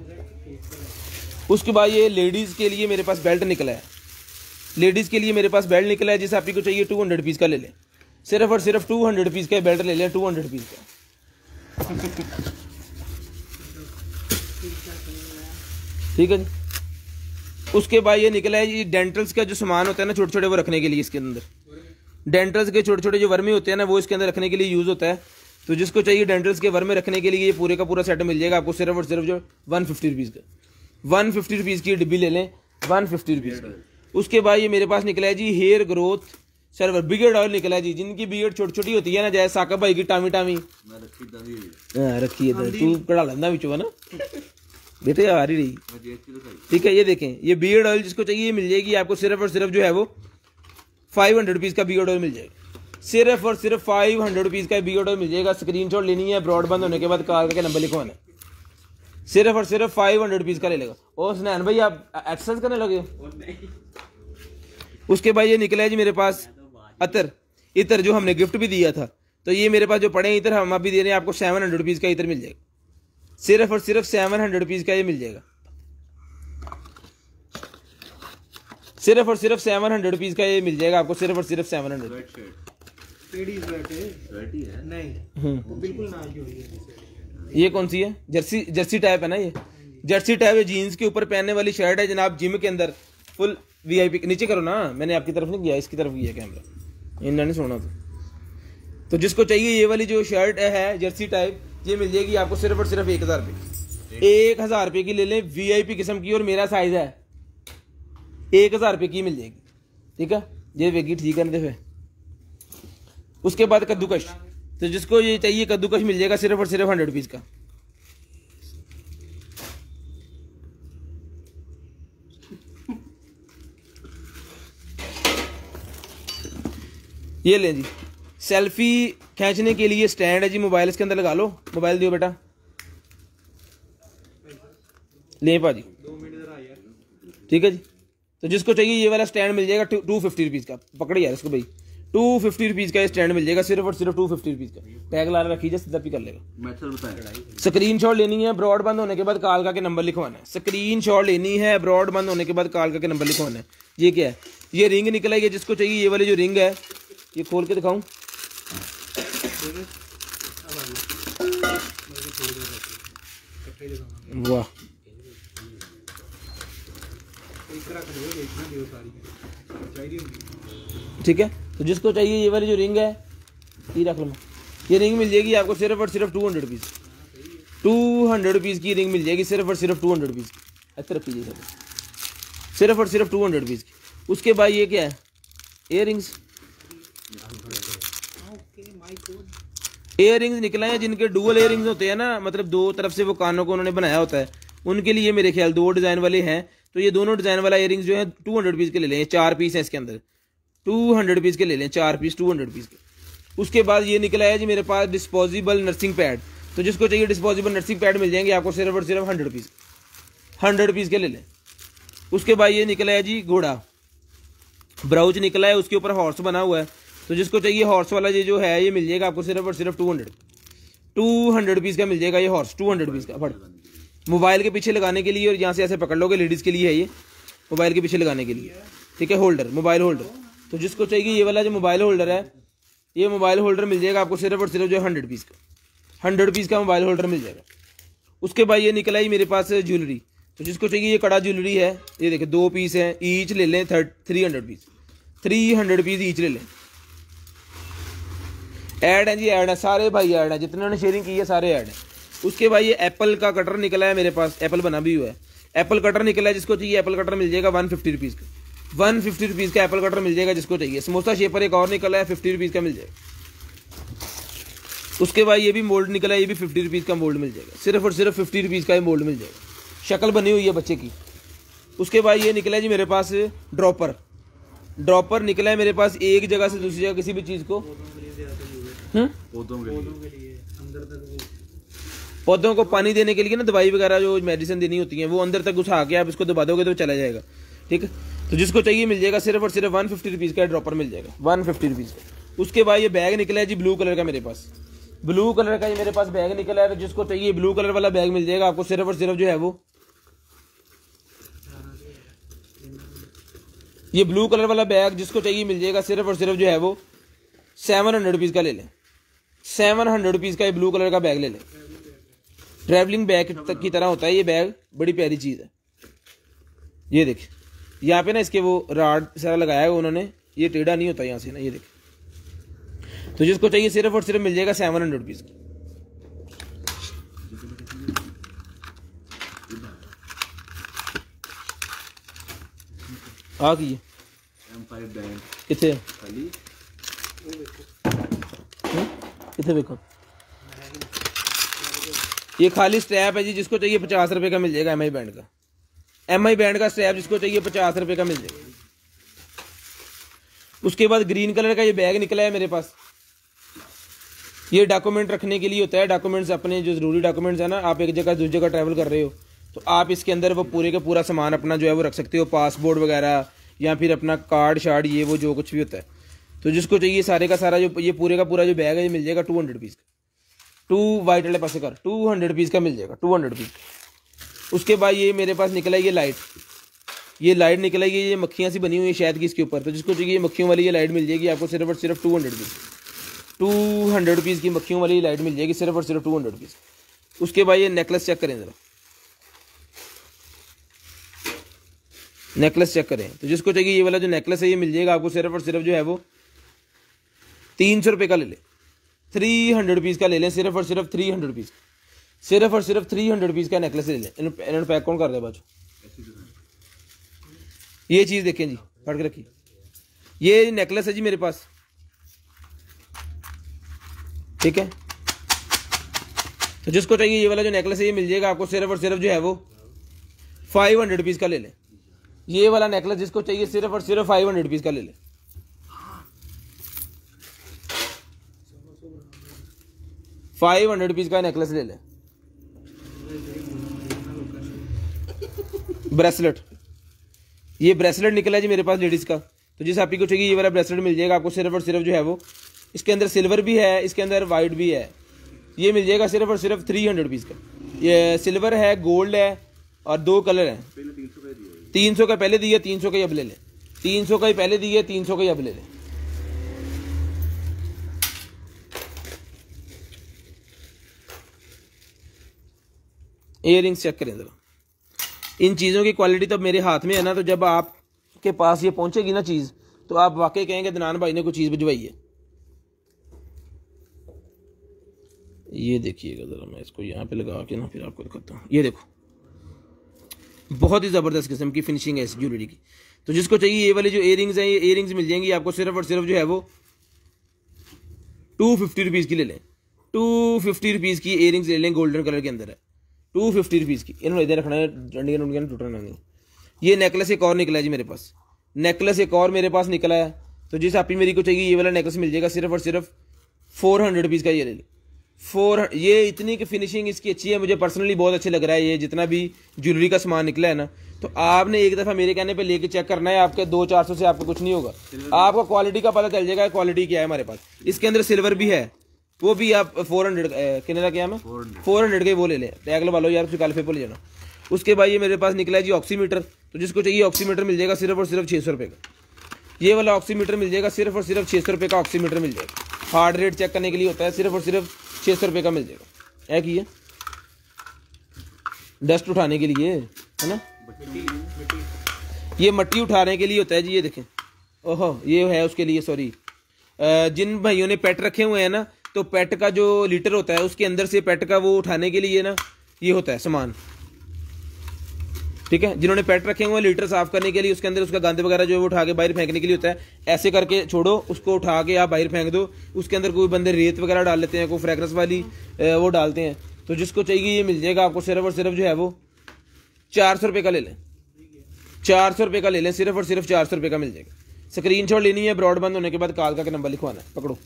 उसके बाद ये लेडीज़ के लिए मेरे पास बेल्ट निकला है, लेडीज़ के लिए मेरे पास बेल्ट निकला है, जिसे आप को चाहिए 200 पीस का ले लें, सिर्फ और सिर्फ 200 पीस का बेल्ट ले लें, 200 पीस का। ठीक है जी। उसके बाद ये निकला है ये डेंटल्स का जो सामान होता है ना छोटे छोटे, वो रखने के लिए इसके अंदर, डेंटल्स के छोटे छोटे जो वर्मे होते हैं ना, वो इसके अंदर रखने के लिए यूज़ होता है। तो जिसको चाहिए डेंटल्स के वर्मे रखने के लिए ये पूरे का पूरा सेट मिल जाएगा आपको सिर्फ और सिर्फ जो 150 रुपीज़ का, 150 रुपीज़ की डिब्बी ले लें, 150 रुपीज़ का। उसके बाद ये मेरे पास निकला है जी हेयर ग्रोथ सर्वर बियर्ड ऑयल निकला है जी, जिनकी बियर्ड छोटी छोटी होती है ना, जैसे साकब भाई की टामी टामी रखी है, तू कड़ा लंदा बिचो है ना बेटे, आ रही रही। ठीक है, ये देखें ये बियर्ड ऑयल जिसको चाहिए मिल जाएगी आपको सिर्फ और सिर्फ जो है वो 500 रुपीज़ का बियर्ड ऑयल मिल जाएगा, सिर्फ और सिर्फ 500 रुपीज़ का बियर्ड ऑयल मिल जाएगा। स्क्रीनशॉट लेनी है, ब्रॉडबैंड होने के बाद कॉल करके नंबर लिखवाना है, सिर्फ और सिर्फ 500 रुपीज़ का ले लेगा। और स्नैन भाई आप एक्सरसाइज करने लगे हो। उसके बाद ये निकला है जी मेरे पास अतर, इतर जो हमने गिफ्ट भी दिया था, तो ये मेरे पास जो पड़े इतर हम अभी दे रहे हैं आपको 700 रुपीज़ का इतर मिल जाएगा, सिर्फ और सिर्फ 700 रुपीज़ का ये मिल जाएगा, सिर्फ और सिर्फ 700 रुपीज़ का ये मिल जाएगा आपको, सिर्फ और सिर्फ 700। ये कौन सी है? जर्सी, जर्सी टाइप है ना, ये जर्सी टाइप है, जीन्स के ऊपर पहनने वाली शर्ट है जनाब, जिम के अंदर फुल VIP। नीचे करो ना, मैंने आपकी तरफ नहीं किया, इसकी तरफ किया कैमरा, इन्होंने नहीं सुना तो जिसको चाहिए ये वाली जो शर्ट है जर्सी टाइप, ये मिल जाएगी आपको सिर्फ और सिर्फ 1000 रुपये, 1000 रुपये की ले लें, VIP किस्म की, और मेरा साइज है 1000 रुपये की मिल जाएगी। ठीक है, ये वेगी ठीक है ना। उसके बाद कद्दूकश, तो जिसको ये चाहिए कद्दूकश मिल जाएगा सिर्फ और सिर्फ 100 रुपीज़ का। ये लें जी, सेल्फी खींचने के लिए स्टैंड है जी, मोबाइल इसके अंदर लगा लो, मोबाइल दियो बेटा, ले भाजी। ठीक है जी, तो जिसको चाहिए ये वाला स्टैंड मिल जाएगा 250 रुपीज़ का, पकड़े यार इसको भाई, 250 रुपीज़ का ये स्टैंड मिल जाएगा, सिर्फ और सिर्फ 250 रुपीज़ का। टैग ला रखी जाए, सीधा भी कर लेगा। स्क्रीनशॉट लेनी है, ब्रॉड बंद होने के बाद कॉल करके नंबर लिखवाना है, स्क्रीनशॉट लेनी है, ब्रॉड बंद होने के बाद कॉल करके नंबर लिखवाना है। ये क्या है? ये रिंग निकला है, जिसको चाहिए ये वाली जो रिंग है, ये खोल के दिखाऊं, वाह, ठीक है। तो जिसको चाहिए ये वाली जो रिंग है, ये रख लो, ये रिंग मिल जाएगी आपको सिर्फ और सिर्फ 200 रुपीज़, 200 रुपीज़ की रिंग मिल जाएगी, सिर्फ और सिर्फ 200 रुपीज़ की। ऐसे रखिए सिर्फ और सिर्फ 200 रुपीज़ की। उसके बाद ये क्या है? इयर रिंग्स, इयर रिंग्स निकला है जिनके डुअल इयर रिंग्स होते हैं ना, मतलब दो तरफ से वो कानों को उन्होंने बनाया होता है, उनके लिए मेरे ख्याल 2 डिज़ाइन वाले हैं। तो ये दोनों डिज़ाइन वाला इयर रिंग्स जो है 200 रुपीज़ के ले लें, 4 पीस है इसके अंदर, 200 रुपीज़ के ले लें, 4 पीस 200 रुपीज़ के। उसके बाद ये निकला है जी मेरे पास डिस्पोजेबल नर्सिंग पैड, तो जिसको चाहिए डिस्पोजेबल नर्सिंग पैड मिल जाएंगे आपको सिर्फ और सिर्फ 100 रुपीज़, 100 रुपीज़ के ले लें। उसके बाद ये निकला है जी घोड़ा, ब्राउच निकला है, उसके ऊपर हॉर्स बना हुआ है, तो जिसको चाहिए हॉर्स वाला ये जो है ये मिल जाएगा आपको सिर्फ और सिर्फ 200 रुपीज़ का मिल जाएगा ये हॉर्स, 200 रुपीज़ का। फट मोबाइल के पीछे लगाने के लिए, और यहाँ से ऐसे पकड़ लोगे, लेडीज़ के लिए है ये, मोबाइल के पीछे लगाने के लिए। ठीक है, होल्डर, मोबाइल होल्डर, तो जिसको चाहिए ये वाला जो मोबाइल होल्डर है, ये मोबाइल होल्डर मिल जाएगा आपको सिर्फ और सिर्फ जो 100 रुपीज़ का, 100 रुपीज़ का मोबाइल होल्डर मिल जाएगा। उसके बाद ये निकला ही मेरे पास ज्वेलरी, तो जिसको चाहिए ये कड़ा ज्वेलरी है, ये देखिए 2 पीस हैं, ईच ले लें 300 रुपीज़, 300 रुपीज़ ईच ले लें। ऐड है जी, ऐड है, सारे भाई ऐड है, जितने ने शेयरिंग की है सारे ऐड है। उसके बाद ये एप्पल का कटर निकला है मेरे पास, एप्पल बना भी हुआ है, एप्पल कटर निकला है, जिसको चाहिए एप्पल कटर मिल जाएगा 150 रुपीज़ का, 150 रुपीज़ का एप्पल कटर मिल जाएगा जिसको चाहिए। समोसा शेपर एक और निकला है, 50 रुपीज़ का मिल जाएगा। उसके बाद ये भी मोल्ड निकला है, ये भी 50 रुपीज़ का मोल्ड मिल जाएगा, सिर्फ और सिर्फ 50 रुपीज़ का ये मोल्ड मिल जाएगा, शक्ल बनी हुई है बच्चे की। उसके बाद ये निकला है जी मेरे पास ड्रॉपर, ड्रॉपर निकला है मेरे पास, एक जगह से दूसरी जगह किसी भी चीज़ को, पौधों को पानी देने के लिए ना, दवाई वगैरह जो मेडिसिन देनी होती है वो अंदर तक घुसा के आप इसको दबा दोगे तो चला जाएगा। ठीक है, तो जिसको चाहिए मिल जाएगा सिर्फ और सिर्फ 150 रुपीज़ का ड्रॉपर मिल जाएगा, 150 रुपीज़ का। उसके बाद ये बैग निकला है जी ब्लू कलर का मेरे पास, ब्लू कलर का ये मेरे पास बैग निकला है, तो जिसको चाहिए ब्लू कलर वाला बैग मिल जाएगा आपको सिर्फ और सिर्फ जो है वो, ये ब्लू कलर वाला बैग जिसको चाहिए मिल जाएगा सिर्फ और सिर्फ जो है वो 700 रुपीज़ का ले लें। 700 रुपीज़ का ये ब्लू कलर का बैग ले लें। ट्रैवलिंग बैग तक की तरह होता है ये बैग, बड़ी प्यारी चीज़ है। ये देखिए यहाँ पे ना इसके वो राड सारा लगाया है उन्होंने, ये टेढ़ा नहीं होता यहाँ से ना, ये देखिए। तो जिसको चाहिए सिर्फ और सिर्फ मिल जाएगा 700 रुपीज़ की। आ गई M5 बैंड कितने खाली कितने देखो, ये खाली स्ट्रैप है जी, जिसको चाहिए 50 रुपए का मिल जाएगा। MI बैंड का, MI बैंड का स्ट्रैप जिसको चाहिए 50 रुपए का मिल जाएगा। उसके बाद ग्रीन कलर का ये बैग निकला है मेरे पास, ये डॉक्यूमेंट रखने के लिए होता है। डॉक्यूमेंट्स अपने जो ज़रूरी डॉक्यूमेंट्स है ना, आप एक जगह दूसरी जगह ट्रैवल कर रहे हो तो आप इसके अंदर वो पूरे का पूरा सामान अपना जो है वो रख सकते हो, पासपोर्ट वगैरह या फिर अपना कार्ड शार्ड ये वो जो कुछ भी होता है। तो जिसको चाहिए सारे का सारा जो ये पूरे का पूरा जो बैग है ये मिल जाएगा 200 रुपीज़ का। 2 वाइट वाले पास कर 200 रुपीज़ का मिल जाएगा, 200 रुपीज़ का। उसके बाद ये मेरे पास निकला है ये लाइट, ये लाइट निकला है ये मक्खियाँ सी बनी हुई है शायद की इसके ऊपर। तो जिसको चाहिए ये मक्खियों वाली ये लाइट मिल जाएगी आपको सिर्फ और सिर्फ 200 रुपीज़, 200 रुपीज़ की मक्खियों वाली लाइट मिल जाएगी सिर्फ और सिर्फ 200 रुपीज़। उसके बाद ये नेकलेस चेक करें ज़रा, नेकलेस चेक करें। तो जिसको चाहिए ये वाला जो नेकलेस है ये मिल जाएगा आपको सिर्फ और सिर्फ जो है वो 300 रुपये का ले लें, 300 रुपीज़ का ले लें, सिर्फ और सिर्फ 300 रुपीज़, सिर्फ और सिर्फ 300 रुपीज़ का नेकलेस ले लें। इन्होंने पैक कौन कर रहा है बाजू, ये चीज़ देखें जी, फट के रखिए। ये नेकलेस है जी मेरे पास, ठीक है। तो जिसको चाहिए ये वाला जो नेकलेस है ये मिल जाएगा आपको सिर्फ और सिर्फ जो है वो 500 रुपीज़ का ले लें। ये वाला नेकलेस जिसको चाहिए सिर्फ और सिर्फ 500 रुपीज़ का ले लें। 500 रुपीज़ का नेकलेस ले लें। ब्रेसलेट, ये ब्रेसलेट निकला है जी मेरे पास लेडीज़ का। तो जिस आप ही को चाहिए ये वाला ब्रेसलेट मिल जाएगा आपको सिर्फ और सिर्फ जो है वो, इसके अंदर सिल्वर भी है, इसके अंदर वाइट भी है। ये मिल जाएगा सिर्फ और सिर्फ 300 रुपीज़ का। ये सिल्वर है, गोल्ड है और 2 कलर हैं। 300 का पहले दिया, 300 का ही अब ले लें। 300 का ही पहले दिया, 300 का ही अब ले लें। इयररिंग्स चेक करें जरा। इन चीज़ों की क्वालिटी तो मेरे हाथ में है ना, तो जब आपके पास ये पहुंचेगी ना चीज़ तो आप वाकई कहेंगे दनान भाई ने कोई चीज़ भिजवाई है। ये देखिएगा ज़रा, मैं इसको यहाँ पे लगा के ना फिर आपको दिखाता हूँ। ये देखो बहुत ही ज़बरदस्त किस्म की फिनिशिंग है इस ज्वेलरी की। तो जिसको चाहिए ये वाली जो इयररिंग्स हैं, ये इयररिंग्स मिल जाएंगी आपको सिर्फ और सिर्फ जो है वो 250 रुपीज़ की ले लें। 250 रुपीज़ की इयररिंग्स ले लें, गोल्डन कलर के अंदर है, 250 रुपीज़ की। इन्होंने इधर रखना है, डंडियाँ डंडियाँ टूटना नहीं। ये नेकलेस एक और निकला है जी मेरे पास, नेकलेस एक और मेरे पास निकला है। तो जिस आप ही मेरी को चाहिए ये वाला नेकलेस मिल जाएगा सिर्फ और सिर्फ 400 रुपीज़ का। ये ले लें 400। ये इतनी की फिनिशिंग इसकी अच्छी है, मुझे पर्सनली बहुत अच्छा लग रहा है। ये जितना भी ज्वेलरी का सामान निकला है ना, तो आपने एक दफ़ा मेरे कहने पे लेके चेक करना है। आपके 200-400 से आपको कुछ नहीं होगा, आपको क्वालिटी का पता चल जाएगा क्वालिटी क्या है हमारे पास। इसके अंदर सिल्वर भी है, वो भी आप 400 कितने का क्या है, 400 के वो ले लें। टैग लगा लो यार, उसके काल पे ले जाना। उसके बाद ये मेरे पास निकला है जी ऑक्सीमीटर। तो जिसको चाहिए ऑक्सीमीटर मिल जाएगा सिर्फ और सिर्फ 600 रुपये का। ये वाला ऑक्सीमीटर मिल जाएगा सिर्फ और सिर्फ 600 रुपये का ऑक्सीमीटर मिल जाएगा। हार्ट रेट चेक करने के लिए होता है, सिर्फ और सिर्फ 600 रुपये का मिल जाएगा। है कि ये डस्ट उठाने के लिए है ना, ये मट्टी उठाने के लिए होता है जी। ये देखें, ओहो ये है उसके लिए, सॉरी। जिन भाइयों ने पेट रखे हुए हैं ना, तो पेट का जो लीटर होता है उसके अंदर से पेट का वो उठाने के लिए ना ये होता है सामान, ठीक है। जिन्होंने पेट रखे हुए हैं लीटर साफ करने के लिए, उसके अंदर उसका गंद वगैरह जो है वो उठा के बाहर फेंकने के लिए होता है। ऐसे करके छोड़ो, उसको उठा के आप बाहर फेंक दो। उसके अंदर कोई बंदे रेत वगैरह डाल लेते हैं, कोई फ्रेगरेंस वाली वो डालते हैं। तो जिसको चाहिए ये मिल जाएगा आपको सिर्फ और सिर्फ जो है वो 400 रुपये का ले लें। 400 रुपये का ले लें, सिर्फ और सिर्फ 400 रुपये का मिल जाएगा। स्क्रीनशॉट लेनी है, ब्रॉडबैंड होने के बाद कॉल का नंबर लिखवाना है, पकड़ो।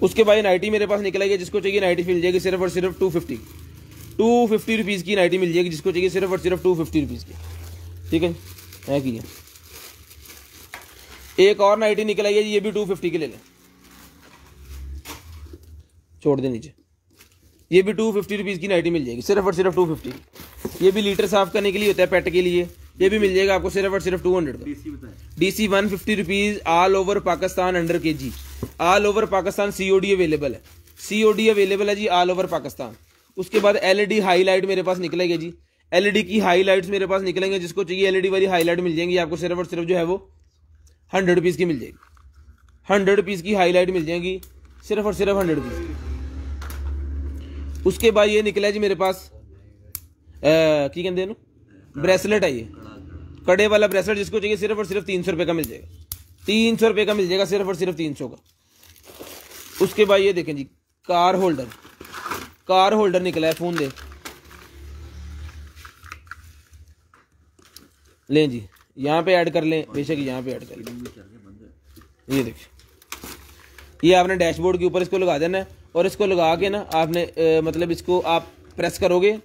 उसके बाद नाइटी मेरे पास निकला है, जिसको चाहिए नाइटी मिल जाएगी सिर्फ और सिर्फ 250 रुपीज़ की नाइटी मिल जाएगी। जिसको चाहिए सिर्फ और सिर्फ 250 रुपीज़ की, ठीक है कि एक और नाइटी निकल आई है, ये भी 250 की ले लें। छोड़ दे नीचे। ये भी 250 रुपीज़ की नाइटी मिल जाएगी, सिर्फ और सिर्फ 250। ये भी लीटर साफ करने के लिए होता है पेट के लिए, ये भी मिल जाएगा आपको सिर्फ और सिर्फ 200 का। DC 150 rupees all over Pakistan under kg, all over Pakistan COD available है, COD अवेलेबल है जी ऑल ओवर पाकिस्तान। उसके बाद LED हाईलाइट मेरे पास निकलेगी जी, LED की हाईलाइट्स मेरे पास निकलेंगे, जिसको चाहिए LED वाली हाईलाइट मिल जाएंगी आपको सिर्फ और सिर्फ जो है वो 100 रुपीज़ की मिल जाएगी। 100 रुपीज़ की हाईलाइट मिल जाएंगी सिर्फ और सिर्फ 100 रुपीज़ की। उसके बाद ये निकला है जी मेरे पास की कहते हैं ब्रेसलेट है, ये कड़े वाला ब्रेसलेट, जिसको चाहिए सिर्फ और सिर्फ 300 रुपये का मिल जाएगा, 300 रुपये का मिल जाएगा सिर्फ और सिर्फ 300 का। उसके बाद ये देखें जी कार होल्डर, कार होल्डर निकला है, फोन दे लें जी, यहाँ पे ऐड कर लें, बेशक यहाँ पे ऐड कर लें। ये देखिए, ये आपने डैशबोर्ड के ऊपर इसको लगा देना है, और इसको लगा के ना आपने मतलब इसको आप प्रेस करोगे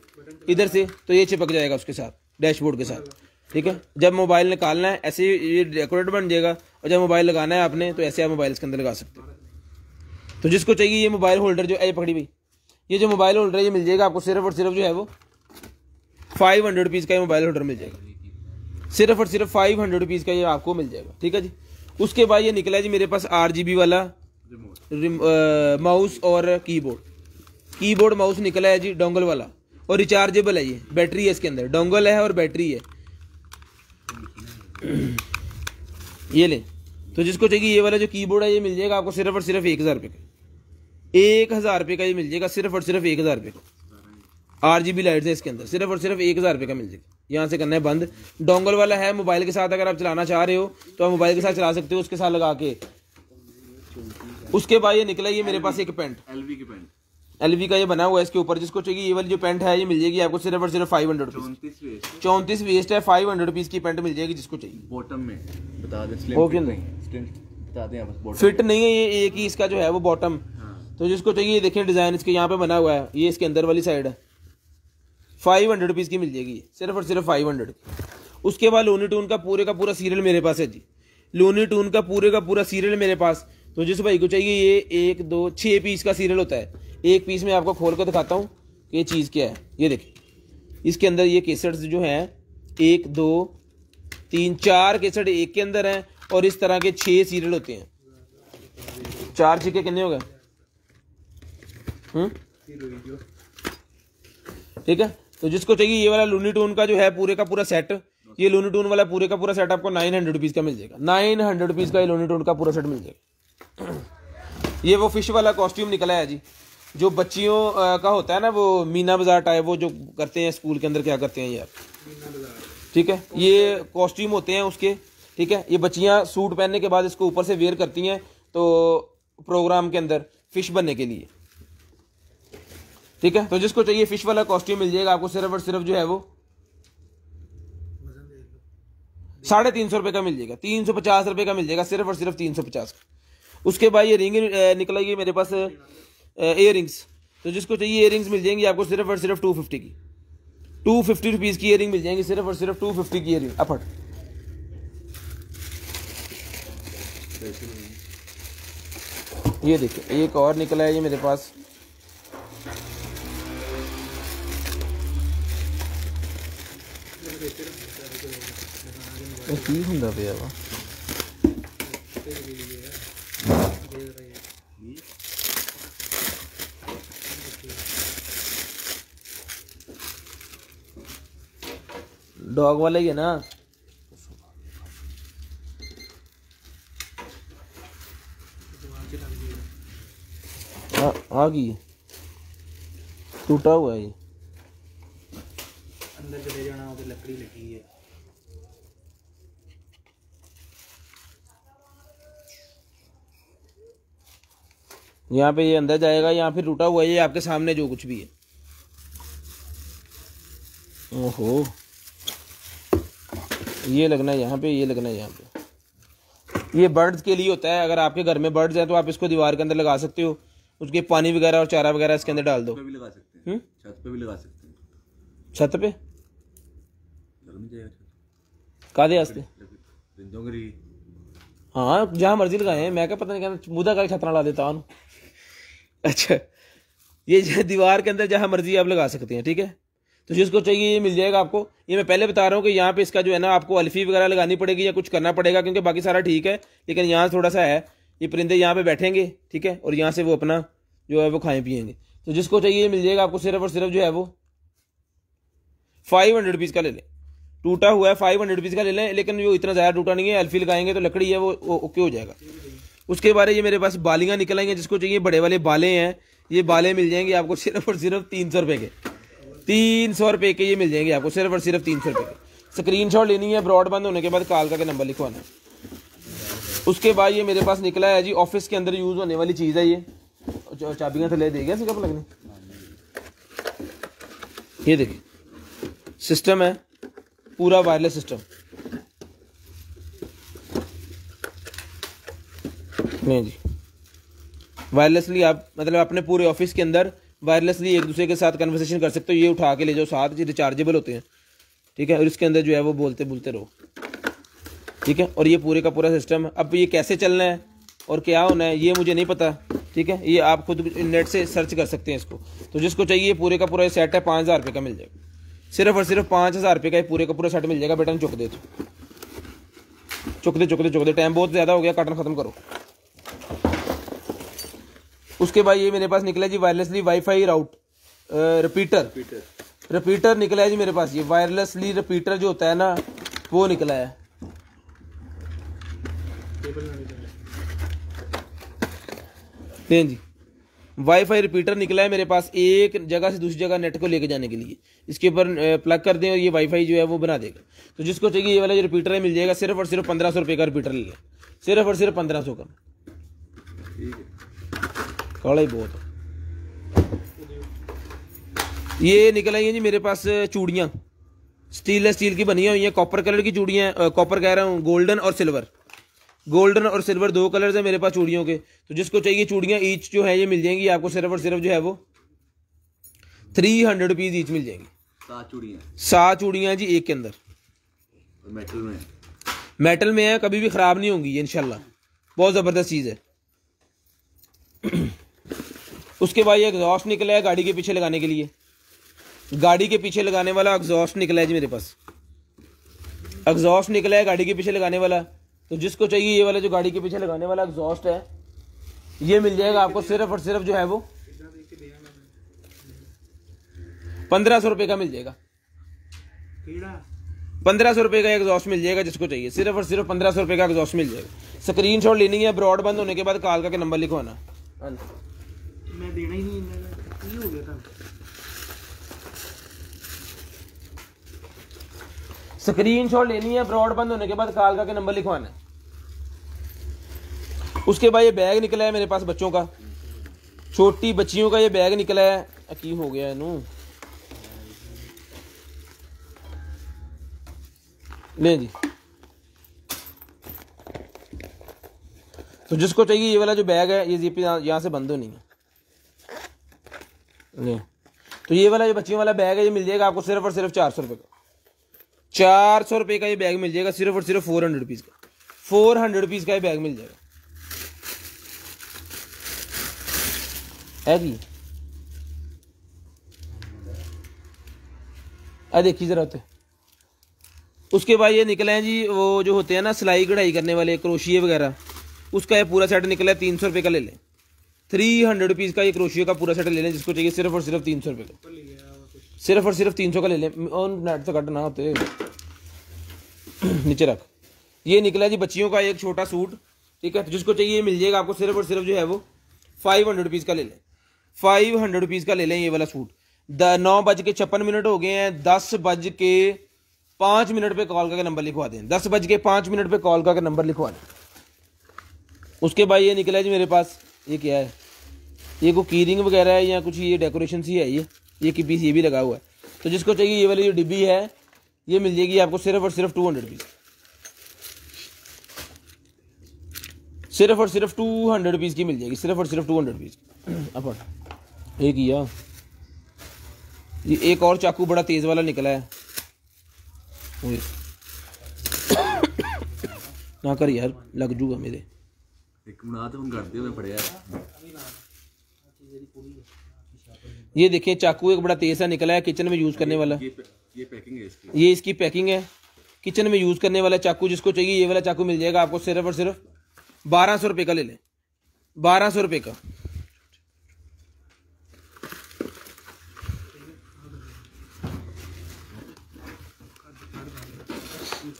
इधर से तो ये चिपक जाएगा उसके साथ, डैशबोर्ड के साथ, ठीक है। जब मोबाइल निकालना है ऐसे ये डेकोरेट बन जाएगा, और जब मोबाइल लगाना है आपने तो ऐसे आप मोबाइल इसके अंदर लगा सकते हो। तो जिसको चाहिए ये मोबाइल होल्डर जो है, पकड़ी भाई, ये जो मोबाइल होल्डर है ये मिल जाएगा आपको सिर्फ और सिर्फ जो है वो 500 रुपीज़ का ये मोबाइल होल्डर मिल जाएगा, सिर्फ और सिर्फ 500 रुपीज़ का ये आपको मिल जाएगा, ठीक है जी। उसके बाद ये निकला है जी मेरे पास RGB वाला माउस और कीबोर्ड माउस निकला है जी, डोंगल वाला, और रिचार्जेबल है, ये बैटरी है इसके अंदर, डोंगल है और बैटरी है। ये ले, तो जिसको चाहिए ये वाला जो कीबोर्ड है ये मिल जाएगा आपको सिर्फ और सिर्फ 1000 रुपये का, 1000 रुपये का ये मिल जाएगा, सिर्फ और सिर्फ 1000 रुपये का। RGB लाइट्स है इसके अंदर, सिर्फ और सिर्फ 1000 रुपये का मिल जाएगा। यहाँ से करना है बंद, डोंगल वाला है, मोबाइल के साथ अगर आप चलाना चाह रहे हो तो आप मोबाइल के साथ चला सकते हो, उसके साथ लगा के। उसके बाद ये निकला ये मेरे पास एक पेंट, LV का ये बना हुआ है इसके ऊपर, जिसको चाहिए ये वाली जो पेंट है ये मिल जाएगी आपको सिर्फ और सिर्फ 500 रुपीज़, 34 वेस्ट है, 500 रुपीज़ की पेंट मिल जाएगी जिसको चाहिए। बॉटम में बता दें, बता दें आप, फिट नहीं है ये, एक ही इसका जो है वो बॉटम। तो जिसको चाहिए ये देखें डिज़ाइन इसके यहाँ पे बना हुआ है, ये इसके अंदर वाली साइड है, 500 रुपीज़ की मिल जाएगी सिर्फ और सिर्फ 500 की। उसके बाद लोनी टून का पूरा सीरियल मेरे पास है जी, लोनी टून का पूरा सीरियल मेरे पास। तो जिस भाई को चाहिए ये 1 2 6 पीस का सीरियल होता है, एक पीस में आपको खोल कर दिखाता हूँ कि ये चीज़ क्या है। ये देखिए इसके अंदर ये केसेट्स जो हैं 1 2 3 4 केसेट एक के अंदर हैं, और इस तरह के 6 सीरियल होते हैं। 4 छिके कितने हो गए? ठीक है। तो जिसको चाहिए ये वाला लूनी टून का जो है पूरे का पूरा सेट, ये लूनी टून वाला पूरे का पूरा सेट आपको 900 रुपीज़ का मिल जाएगा, 900 रुपीज़ का ये लूनी टून का पूरा सेट मिल जाएगा। ये वो फिश वाला कॉस्ट्यूम निकला है जी, जो बच्चियों का होता है ना, वो मीना बाजार टाइप, वो जो करते हैं स्कूल के अंदर, क्या करते हैं यार, ठीक है, ये कॉस्ट्यूम होते हैं उसके, ठीक है। ये बच्चियां सूट पहनने के बाद इसको ऊपर से वेयर करती हैं तो प्रोग्राम के अंदर फिश बनने के लिए, ठीक है। तो जिसको चाहिए फिश वाला कॉस्ट्यूम मिल जाएगा आपको सिर्फ और सिर्फ जो है वो 350 रुपये का मिल जाएगा, 350 रुपये का मिल जाएगा, सिर्फ और सिर्फ 350 का। उसके बाद ये रिंग निकला ये मेरे पास इयर रिंग्स, तो जिसको चाहिए इयर रिंग्स मिल जाएंगी आपको सिर्फ और सिर्फ 250 की, 250 रुपीज़ की इयर रिंग मिल जाएंगी, सिर्फ और सिर्फ 250 की इयर रिंग अफट। ये देखिए एक और निकला है ये मेरे पास, की ਹੁੰਦਾ ਪਿਆ ਵਾ डॉग वाला ही है ना, आ गई टूटा हुआ है ये, अंदर चले जाना उधर लकड़ी लगी है। यहाँ पे ये अंदर जाएगा, यहाँ फिर टूटा हुआ है ये आपके सामने जो कुछ भी है। ओहो, ये लगना है यहाँ पे, ये लगना है यहाँ पे। ये बर्ड्स के लिए होता है, अगर आपके घर में बर्ड्स हैं तो आप इसको दीवार के अंदर लगा सकते हो, उसके पानी वगैरह और चारा वगैरह इसके अंदर डाल दो। छत पे भी लगा सकते हैं, छत पे भी लगा सकते हैं, छत पे लग नहीं जाएगा कादे वास्ते, रिंदोंगरी, हाँ जहाँ मर्जी लगाए, मैं क्या पता नहीं क्या मुदा करके छत ना ला देता हूँ। अच्छा ये दीवार के अंदर जहाँ मर्जी आप लगा सकते हैं, ठीक है। तो जिसको चाहिए ये मिल जाएगा आपको। ये मैं पहले बता रहा हूँ कि यहाँ पे इसका जो है ना आपको अल्फी वगैरह लगानी पड़ेगी या कुछ करना पड़ेगा, क्योंकि बाकी सारा ठीक है, लेकिन यहाँ थोड़ा सा है, ये परिंदे यहाँ पे बैठेंगे, ठीक है, और यहाँ से वो अपना जो है वो खाएं पिएंगे। तो जिसको चाहिए ये मिल जाएगा आपको। सिर्फ और सिर्फ जो है वो 500 रुपीज़ का ले लें। टूटा हुआ है 500 रुपीज़ का ले लें, लेकिन वो इतना ज़्यादा टूटा नहीं है, अल्फी लगाएंगे तो लकड़ी है वो ओके हो जाएगा। उसके बाद ये मेरे पास बालियाँ निकल आएंगे, जिसको चाहिए बड़े वाले बाले हैं, ये बाले मिल जाएंगे आपको सिर्फ और सिर्फ 300 रुपये के। 300 रुपये के ये मिल जाएंगे आपको, सिर्फ और सिर्फ 300 रुपये के। स्क्रीनशॉट लेनी है, ब्रॉड बंद होने के बाद कॉल करके नंबर लिखवाना है। उसके बाद ये मेरे पास निकला है जी, ऑफिस के अंदर यूज़ होने वाली चीज़ है ये। चाबियाँ थले दे गया कब लगने, ये देखिए सिस्टम है पूरा वायरलेस सिस्टम। नहीं जी, वायरलेसली आप मतलब अपने पूरे ऑफिस के अंदर वायरलेसली एक दूसरे के साथ कन्वर्सेशन कर सकते हो। ये उठा के ले जाओ साथ, ये रिचार्जेबल होते हैं, ठीक है, और इसके अंदर जो है वो बोलते बोलते रहो, ठीक है। और ये पूरे का पूरा सिस्टम है। अब ये कैसे चलना है और क्या होना है ये मुझे नहीं पता, ठीक है, ये आप खुद नेट से सर्च कर सकते हैं इसको। तो जिसको चाहिए पूरे का पूरा सेट है 5000 रुपये का मिल जाएगा। सिर्फ और सिर्फ 5000 रुपये का पूरे का पूरा सेट मिल जाएगा। बेटा चुक दे, तो चुक दे, टाइम बहुत ज़्यादा हो गया, काटना ख़त्म करो। उसके बाद ये मेरे पास निकला जी वायरलेसली वाईफाई राउट रिपीटर निकला है जी मेरे पास। ये वायरलेसली रिपीटर जो होता है ना वो निकला है। नहीं जी, वाईफाई रिपीटर निकला है मेरे पास, एक जगह से दूसरी जगह नेट को लेके जाने के लिए। इसके ऊपर प्लग कर दें और ये वाईफाई जो है वो बना देगा। तो जिसको चाहिए ये वाला जो रिपीटर है मिल जाएगा। सिर्फ और सिर्फ 1500 रुपये का रिपीटर ले लें, सिर्फ और सिर्फ 1500 का। काला ही बहुत है। ये निकल आई है जी मेरे पास चूड़ियाँ, स्टील की बनी हुई हैं, कॉपर कलर की चूड़ियाँ, कॉपर कह रहा हूँ, गोल्डन और सिल्वर। गोल्डन और सिल्वर 2 कलर्स हैं मेरे पास चूड़ियों के। तो जिसको चाहिए चूड़ियाँ ईच जो है ये मिल जाएंगी आपको। सिर्फ और सिर्फ जो है वो 300 रुपीज़ ईच मिल जाएंगी। 7 चूड़ियाँ जी एक के अंदर। मेटल में है, कभी भी ख़राब नहीं होंगी ये इंशाल्लाह, बहुत ज़बरदस्त चीज़ है। उसके बाद ये एग्जॉस्ट निकला है गाड़ी के पीछे लगाने के लिए। गाड़ी के पीछे लगाने वाला एग्जॉस्ट निकला है जी मेरे पास। एग्जॉस्ट निकला है गाड़ी के पीछे लगाने वाला। तो जिसको चाहिए ये वाला जो गाड़ी के पीछे लगाने वाला एग्जॉस्ट है ये मिल जाएगा आपको। सिर्फ और सिर्फ जो है वो 1500 रुपये का मिल जाएगा। 1500 रुपये का एग्जॉस्ट मिल जाएगा जिसको चाहिए। सिर्फ और सिर्फ 1500 रुपये का एग्जॉस्ट मिल जाएगा। स्क्रीनशॉट लेनी है, ब्रॉड बंद होने के बाद कॉल करके नंबर लिखवाना। मैं देना ही नहीं, ये हो गया था। स्क्रीनशॉट लेनी है, ब्रॉड बंद होने के बाद कॉल करके नंबर लिखवाना है। उसके बाद ये बैग निकला है मेरे पास बच्चों का, छोटी बच्चियों का ये बैग निकला है। की हो गया इनू ले जी। तो जिसको चाहिए ये वाला जो बैग है ये जीप यहाँ से बंद होनी है ले। तो ये वाला जो बच्चियों वाला बैग है ये मिल जाएगा आपको सिर्फ और सिर्फ 400 रुपये का। 400 रुपये का ये बैग मिल जाएगा। सिर्फ और सिर्फ 400 रुपीज़ का। 400 रुपीज़ का ये बैग मिल जाएगा है जी। देखिए जरा होते। उसके बाद ये निकले हैं जी वो जो होते हैं ना सिलाई कढ़ाई करने वाले क्रोशिये वगैरह, उसका ये पूरा सेट निकला है। 300 रुपये का ले लें। 300 रुपीज़ का ये क्रोशिये का पूरा सेट ले लें। जिसको चाहिए सिर्फ और सिर्फ 300 रुपये का। सिर्फ और सिर्फ 300 का ले लें। और नेट से कट ना होते नीचे रख। ये निकला जी बच्चियों का एक छोटा सूट, ठीक है। तो जिसको चाहिए मिल जाएगा आपको। सिर्फ और सिर्फ जो है वो 500 रुपीज़ का ले लें। 500 रुपीज़ का ले लें ये वाला सूट। 9:56 हो गए हैं। 10:05 पे कॉल करके नंबर लिखवा दें। 10:05 पे कॉल करके नंबर लिखवा दें। उसके बाद ये निकला है जी मेरे पास, ये क्या है, ये कोई कीरिंग वगैरह है या कुछ ये डेकोरेशन सी है। ये की पीस ये भी लगा हुआ है। तो जिसको चाहिए ये वाली जो डिब्बी है ये मिल जाएगी आपको सिर्फ और सिर्फ 200 रुपीज़। सिर्फ और सिर्फ 200 रुपीज़ की मिल जाएगी। सिर्फ और सिर्फ 200 रुपीज़। अब एक ही ये एक और चाकू बड़ा तेज वाला निकला है। ना कर यार, लग जूगा मेरे। एक बना तो हम करते हुए पड़े यार। ये देखिए चाकू एक बड़ा तेज सा निकला है, किचन में यूज़ करने वाला। ये पैकिंग है इसकी। ये इसकी पैकिंग है, किचन में यूज़ करने वाला चाकू। जिसको चाहिए ये वाला चाकू मिल जाएगा आपको सिर्फ और सिर्फ 1200 रुपये का। ले लें 1200 रुपये का।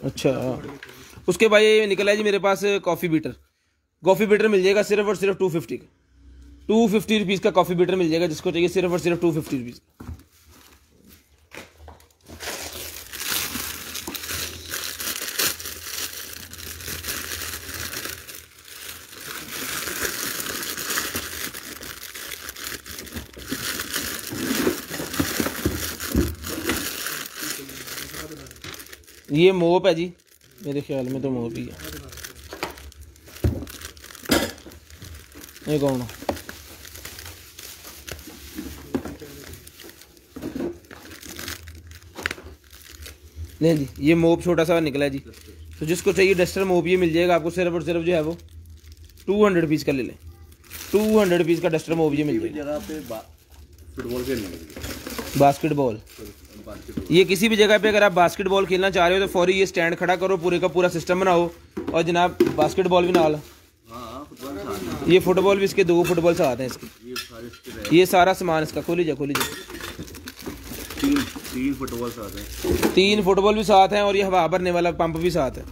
अच्छा, उसके बाद ये निकला है जी मेरे पास कॉफ़ी बीटर। कॉफ़ी बीटर मिल जाएगा सिर्फ और सिर्फ 250 का। 250 रुपीज़ का कॉफ़ी बीटर मिल जाएगा, जिसको चाहिए सिर्फ और सिर्फ 250 रुपीज़ का। ये मोप है जी, मेरे ख्याल में तो मोप ही है। ये कौन है? नहीं जी, ये मोप छोटा सा निकला है जी। तो जिसको चाहिए डस्टर मोप ये मिल जाएगा आपको सिर्फ और सिर्फ जो है वो 200 रुपीज़ का। ले लें 200 रुपीज़ का डस्टर मोप ये मिल जाएगा। जगह पे फुटबॉल खेलने के लिए, बास्केटबॉल, ये किसी भी जगह पे अगर आप बास्केटबॉल खेलना चाह रहे हो तो फौरी ये स्टैंड खड़ा करो, पूरे का पूरा सिस्टम बनाओ और जनाब बास्केटबॉल भी नाल। ये फुटबॉल भी, इसके 2 फुटबॉल साथ हैं इसके। ये सारा सामान इसका खोली जा 3 फुटबॉल साथ हैं। 3 फुटबॉल भी साथ हैं और ये हवा भरने वाला पंप भी साथ है।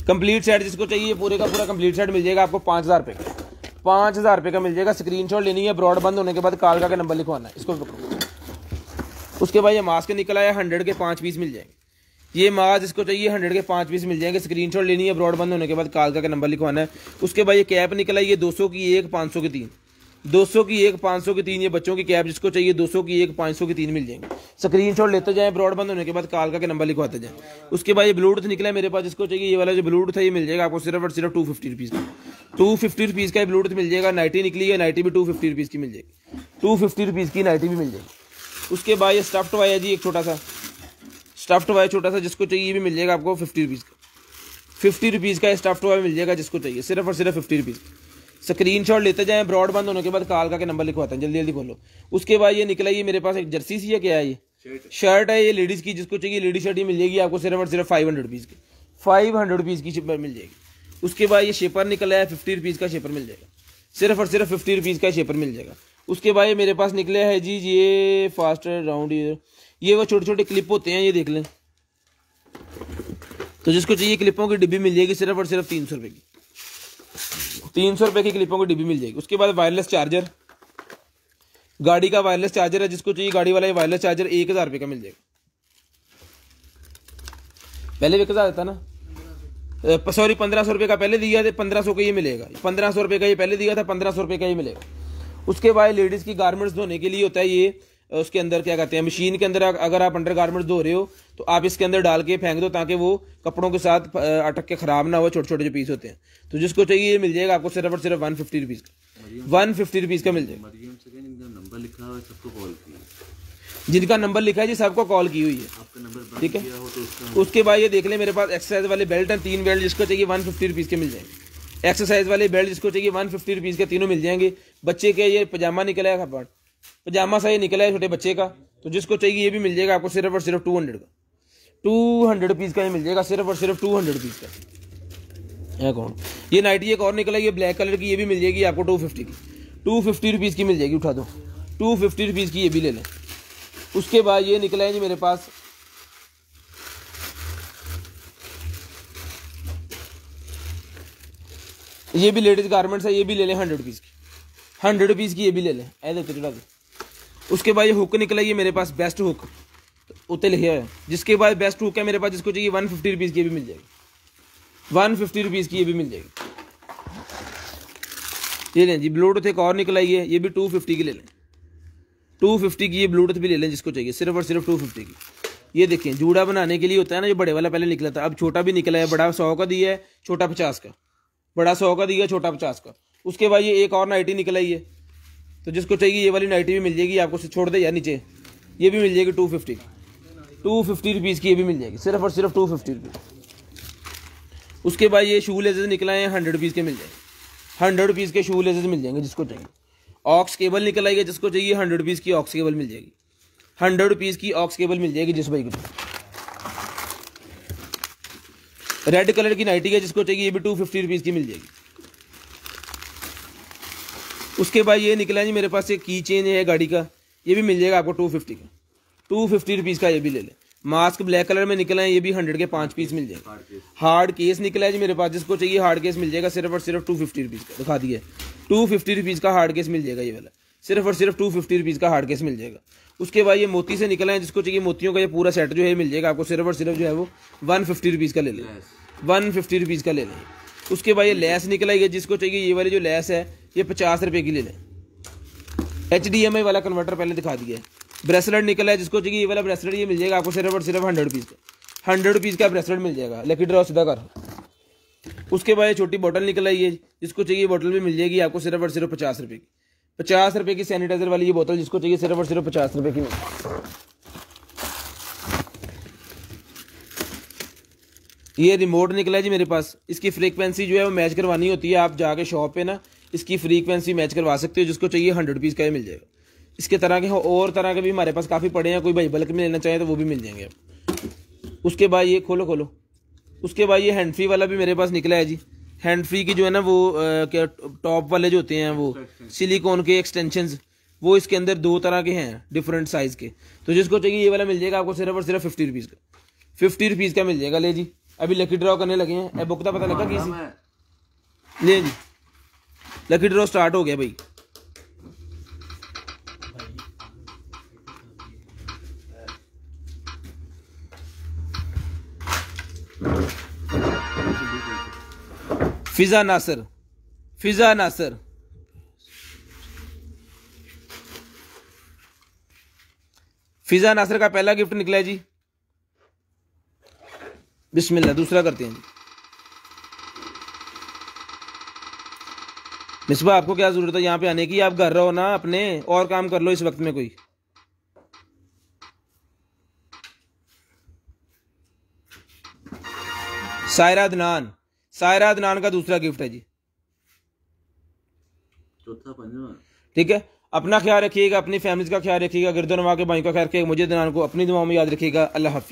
कंप्लीट सेट जिसको चाहिए पूरे का पूरा कंप्लीट सेट मिल जाएगा आपको 5000 रुपये का। 5000 रुपये का मिल जाएगा। स्क्रीनशॉट लेनी है, ब्रॉड बंद होने के बाद कालका का नंबर लिखवाना है। इसको उसके बाद ये मास्क निकला है, 100 के 5 पीस मिल जाएंगे। ये मास्क जिसको चाहिए 100 के 5 पीस मिल जाएंगे। स्क्रीनशॉट लेनी है, ब्रॉड बंद होने के बाद कालका का नंबर लिखवाना है। उसके बाद ये कैप निकला है, ये 200 की 1, 500 की 3, 200 की 1, 500 की 3। ये बच्चों की कैप जिसको चाहिए 200 की 1, 500 की 3 मिल जाएंगे। स्क्रीनशॉट लेते जाएं, ब्रॉड बंद होने के बाद कालका के नंबर लिखवाते जाएं। उसके बाद ये ब्लूटूथ निकला है मेरे पास, जिसको चाहिए ये वाला जो ब्लूटूथ है ये मिल जाएगा आपको सिर्फ और सिर्फ 250 रुपीज़ का। 250 रुपीज़ का ब्लूटूथ मिल जाएगा। नाइटी निकली है, नाइटी भी 250 रुपीज़ की मिल जाएगी। 250 रुपीज़ की नाइटी भी मिल जाएगी। उसके बाद ये स्टफ्ड टॉय है जी, एक छोटा सा स्टफ्ड टॉय, छोटा सा, जिसको चाहिए ये भी मिल जाएगा आपको 50 रुपीज़ का। 50 रुपीज़ का स्टफ्ड टॉय मिल जाएगा जिसको चाहिए सिर्फ और सिर्फ 50 रुपीज़ का। स्क्रीनशॉट लेते जाएं, ब्रॉड बंद होने के बाद कालका के नंबर लिखवाते हैं। जल्दी जल्दी खोलो। उसके बाद ये निकला, ये मेरे पास एक जर्सी सी है, क्या है ये शर्ट है, ये लेडीज़ की। जिसको चाहिए लेडीज शर्ट ही मिल जाएगी आपको सिर्फ और सिर्फ 500 रुपीज़ की। 500 रुपीज़ की शिपर मिल जाएगी। उसके बाद ये शेपर निकला है, 50 रुपीज़ का शेपर मिल जाएगा। सिर्फ और सिर्फ 50 रुपीज़ का शेपर मिल जाएगा। उसके बाद ये मेरे पास निकले है जी, ये फास्ट राउंड, ये वो छोटे छोटे क्लिप होते हैं, ये देख लें। तो जिसको चाहिए क्लिपों की डिब्बी मिल जाएगी सिर्फ और सिर्फ 300 रुपये की। 300 रुपये की क्लिपों की डिब्बी मिल जाएगी। उसके बाद वायरलेस चार्जर, गाड़ी का वायरलेस चार्जर है, जिसको चाहिए गाड़ी वाला ये वायरलेस चार्जर 1000 रुपये का मिल जाएगा। पहले भी 1000 था ना, सॉरी 1500 रुपये का पहले दिया था, 1500 का ये मिलेगा। 1500 रुपये का ये पहले दिया था, 1500 रुपये का ये मिलेगा। उसके बाद लेडीज़ की गारमेंट्स धोने के लिए होता है ये, उसके अंदर क्या कहते हैं, मशीन के अंदर अगर आप अंडर गारमेंट्स धो रहे हो तो आप इसके अंदर डाल के फेंक दो, ताकि वो कपड़ों के साथ अटक के ख़राब ना हो, छोटे छोटे जो पीस होते हैं। तो जिसको चाहिए ये मिल जाएगा आपको सिर्फ और सिर्फ 150 रुपीज़ का। 150 रुपीज़ का मिल जाएगा। नंबर लिखा हुआ है, सबको कॉल किया, जिनका नंबर लिखा है जी सबको कॉल की हुई है, ठीक है। उसके बाद ये देख लें, मेरे पास एक्सरसाइज वाले बेल्ट हैं, 3 बेल्ट, जिसको चाहिए 150 रुपीज़ के मिल जाएंगे। एक्सरसाइज वाले बेल्ट जिसको चाहिए 150 रुपीज़ के तीनों मिल जाएंगे। बच्चे के ये पजामा निकला है, पजामा सा ये निकला है छोटे बच्चे का, तो जिसको चाहिए ये भी मिल जाएगा आपको सिर्फ और सिर्फ 200 का। 200 रुपीज़ का ये मिल जाएगा सिर्फ और सिर्फ 200 रुपीज़ का। है कौन? ये नाइटी एक और निकला है, ये ब्लैक कलर की, ये भी मिल जाएगी आपको 250 की। 250 रुपीज़ की मिल जाएगी, उठा दो। 250 रुपीज़ की ये भी ले लें। उसके बाद ये निकला है जी मेरे पास, ये भी लेडीज़ गारमेंट्स है, ये भी ले लें 100 रुपीज़ की। 100 रुपीज़ की ये भी ले लें, ऐसे चढ़ा दो। उसके बाद ये हुक निकला, ये मेरे पास बेस्ट हुक उतने लिखा है। जिसके बाद बेस्ट हुक है मेरे पास, जिसको चाहिए 150 रुपीज़ की भी मिल जाएगी। 150 रुपीज़ की ये भी मिल जाएगी। ये लें जी। ब्लूटूथ एक और निकला है, ये भी 250 की ले लें। 250 की ये ब्लूटूथ भी ले लें, जिसको चाहिए सिर्फ और सिर्फ 250 की। ये देखें, जूड़ा बनाने के लिए होता है ना, जो बड़े वाला पहले निकला था, अब छोटा भी निकला है। बड़ा 100 का दिया है, छोटा 50 का। बड़ा 100 का दिया, छोटा 50 का। उसके बाद ये एक और नाइटी निकला ही है, तो जिसको चाहिए ये वाली नाइटी भी मिल जाएगी आपको। छोड़ दे यार नीचे, ये भी मिल जाएगी 250 की। 250 रुपीज़ की ये भी मिल जाएगी, सिर्फ और सिर्फ 250 रुपीज़। उसके बाद ये शू लेजेस निकला है, 100 रुपीज़ के मिल जाएंगे। 100 रुपीज़ के शू लेजेस मिल जाएंगे जिसको चाहिए। ऑक्स केबल निकल आई है, जिसको चाहिए 100 रुपीज़ की ऑक्स केबल मिल जाएगी। 100 रुपीज़ की ऑक्स केबल मिल जाएगी जिस भाई को। रेड कलर की नाइटी है, जिसको चाहिए ये भी 250 रुपीज़ की मिल जाएगी। उसके बाद ये निकला जी मेरे पास एक की चेन है गाड़ी का, ये भी मिल जाएगा आपको 250 का, 250 रुपीज़ का ये भी ले लें। मास्क ब्लैक कलर में निकला है, ये भी 100 के 5 पीस मिल जाएंगे। हार्ड केस निकला है जी मेरे पास, जिसको चाहिए हार्ड केस मिल जाएगा सिर्फ और सिर्फ 250 रुपीज़ का। दिखा दिया 250 रुपीज़ का हार्ड केस मिल जाएगा ये वाला, सिर्फ और सिर्फ 250 रुपीज़ का हार्ड केस मिल जाएगा। उसके बाद ये मोती से निकला है, जिसको चाहिए मोतियों का ये पूरा सेट जो है मिल जाएगा आपको सिर्फ और सिर्फ जो है वो 150 रुपीज़ का ले लें, 150 रुपीज़ का ले लें। उसके बाद ये लेस निकला है, जिसको चाहिए ये वाली जो लेस है ये 50 रुपये की ले लें। HDMI वाला कन्वर्टर पहले दिखा दिया है। ब्रेसलेट निकला है, जिसको चाहिए ये वाला ब्रेसलेट ये मिल जाएगा आपको सिर्फ और सिर्फ 100 रुपीज़ का, 100 रुपीज़ का ब्रेसलेट मिल जाएगा। लकी ड्रॉ सीधा कर। उसके बाद ये छोटी बोतल निकल आई है, जिसको चाहिए बोतल भी मिल जाएगी आपको सिर्फ और सिर्फ 50 रुपये की, 50 रुपये की सैनिटाइजर वाली ये बोतल, जिसको चाहिए सिर्फ और सिर्फ 50 रुपये की। ये रिमोट निकला है जी मेरे पास, इसकी फ्रीक्वेंसी जो है वो मैच करवानी होती है, आप जाके शॉप पे ना इसकी फ्रीक्वेंसी मैच करवा सकते हो, जिसको चाहिए 100 रुपीज़ का ये मिल जाएगा। इसके तरह के और तरह के भी हमारे पास काफ़ी पड़े हैं, कोई भाई बल्क में लेना चाहे तो वो भी मिल जाएंगे। उसके बाद ये खोलो, उसके बाद ये हैंड फ्री वाला भी मेरे पास निकला है जी। हैंड फ्री की जो है ना वो क्या टॉप वाले जो होते हैं वो सिलिकॉन के एक्सटेंशंस, वो इसके अंदर 2 तरह के हैं डिफरेंट साइज़ के। तो जिसको चाहिए ये वाला मिल जाएगा आपको सिर्फ और सिर्फ 50 रुपीज़ का, 50 रुपीज़ का मिल जाएगा। ले जी अभी लकी ड्रॉ करने लगे हैं, बुक का पता लगा किसी। ले जी लकी ड्रॉ स्टार्ट हो गया भाई। फिजा नासर, फिजा नासर, फिजा नासर का पहला गिफ्ट निकला है जी। बिस्मिल्लाह, दूसरा करते हैं जी। मिसबा आपको क्या जरूरत है यहाँ पे आने की, आप घर रहो ना अपने और काम कर लो इस वक्त में कोई। सायरा अदनान, सायरा अदनान का दूसरा गिफ्ट है जी। चौथा पंजवा। ठीक है, अपना ख्याल रखिएगा, अपनी फैमिली का ख्याल रखिएगा, गिरदोनवा के भाई का ख्याल रखिएगा, मुझे अदनान को अपनी दुआओं में याद रखिएगा। अल्लाह हाफिज़।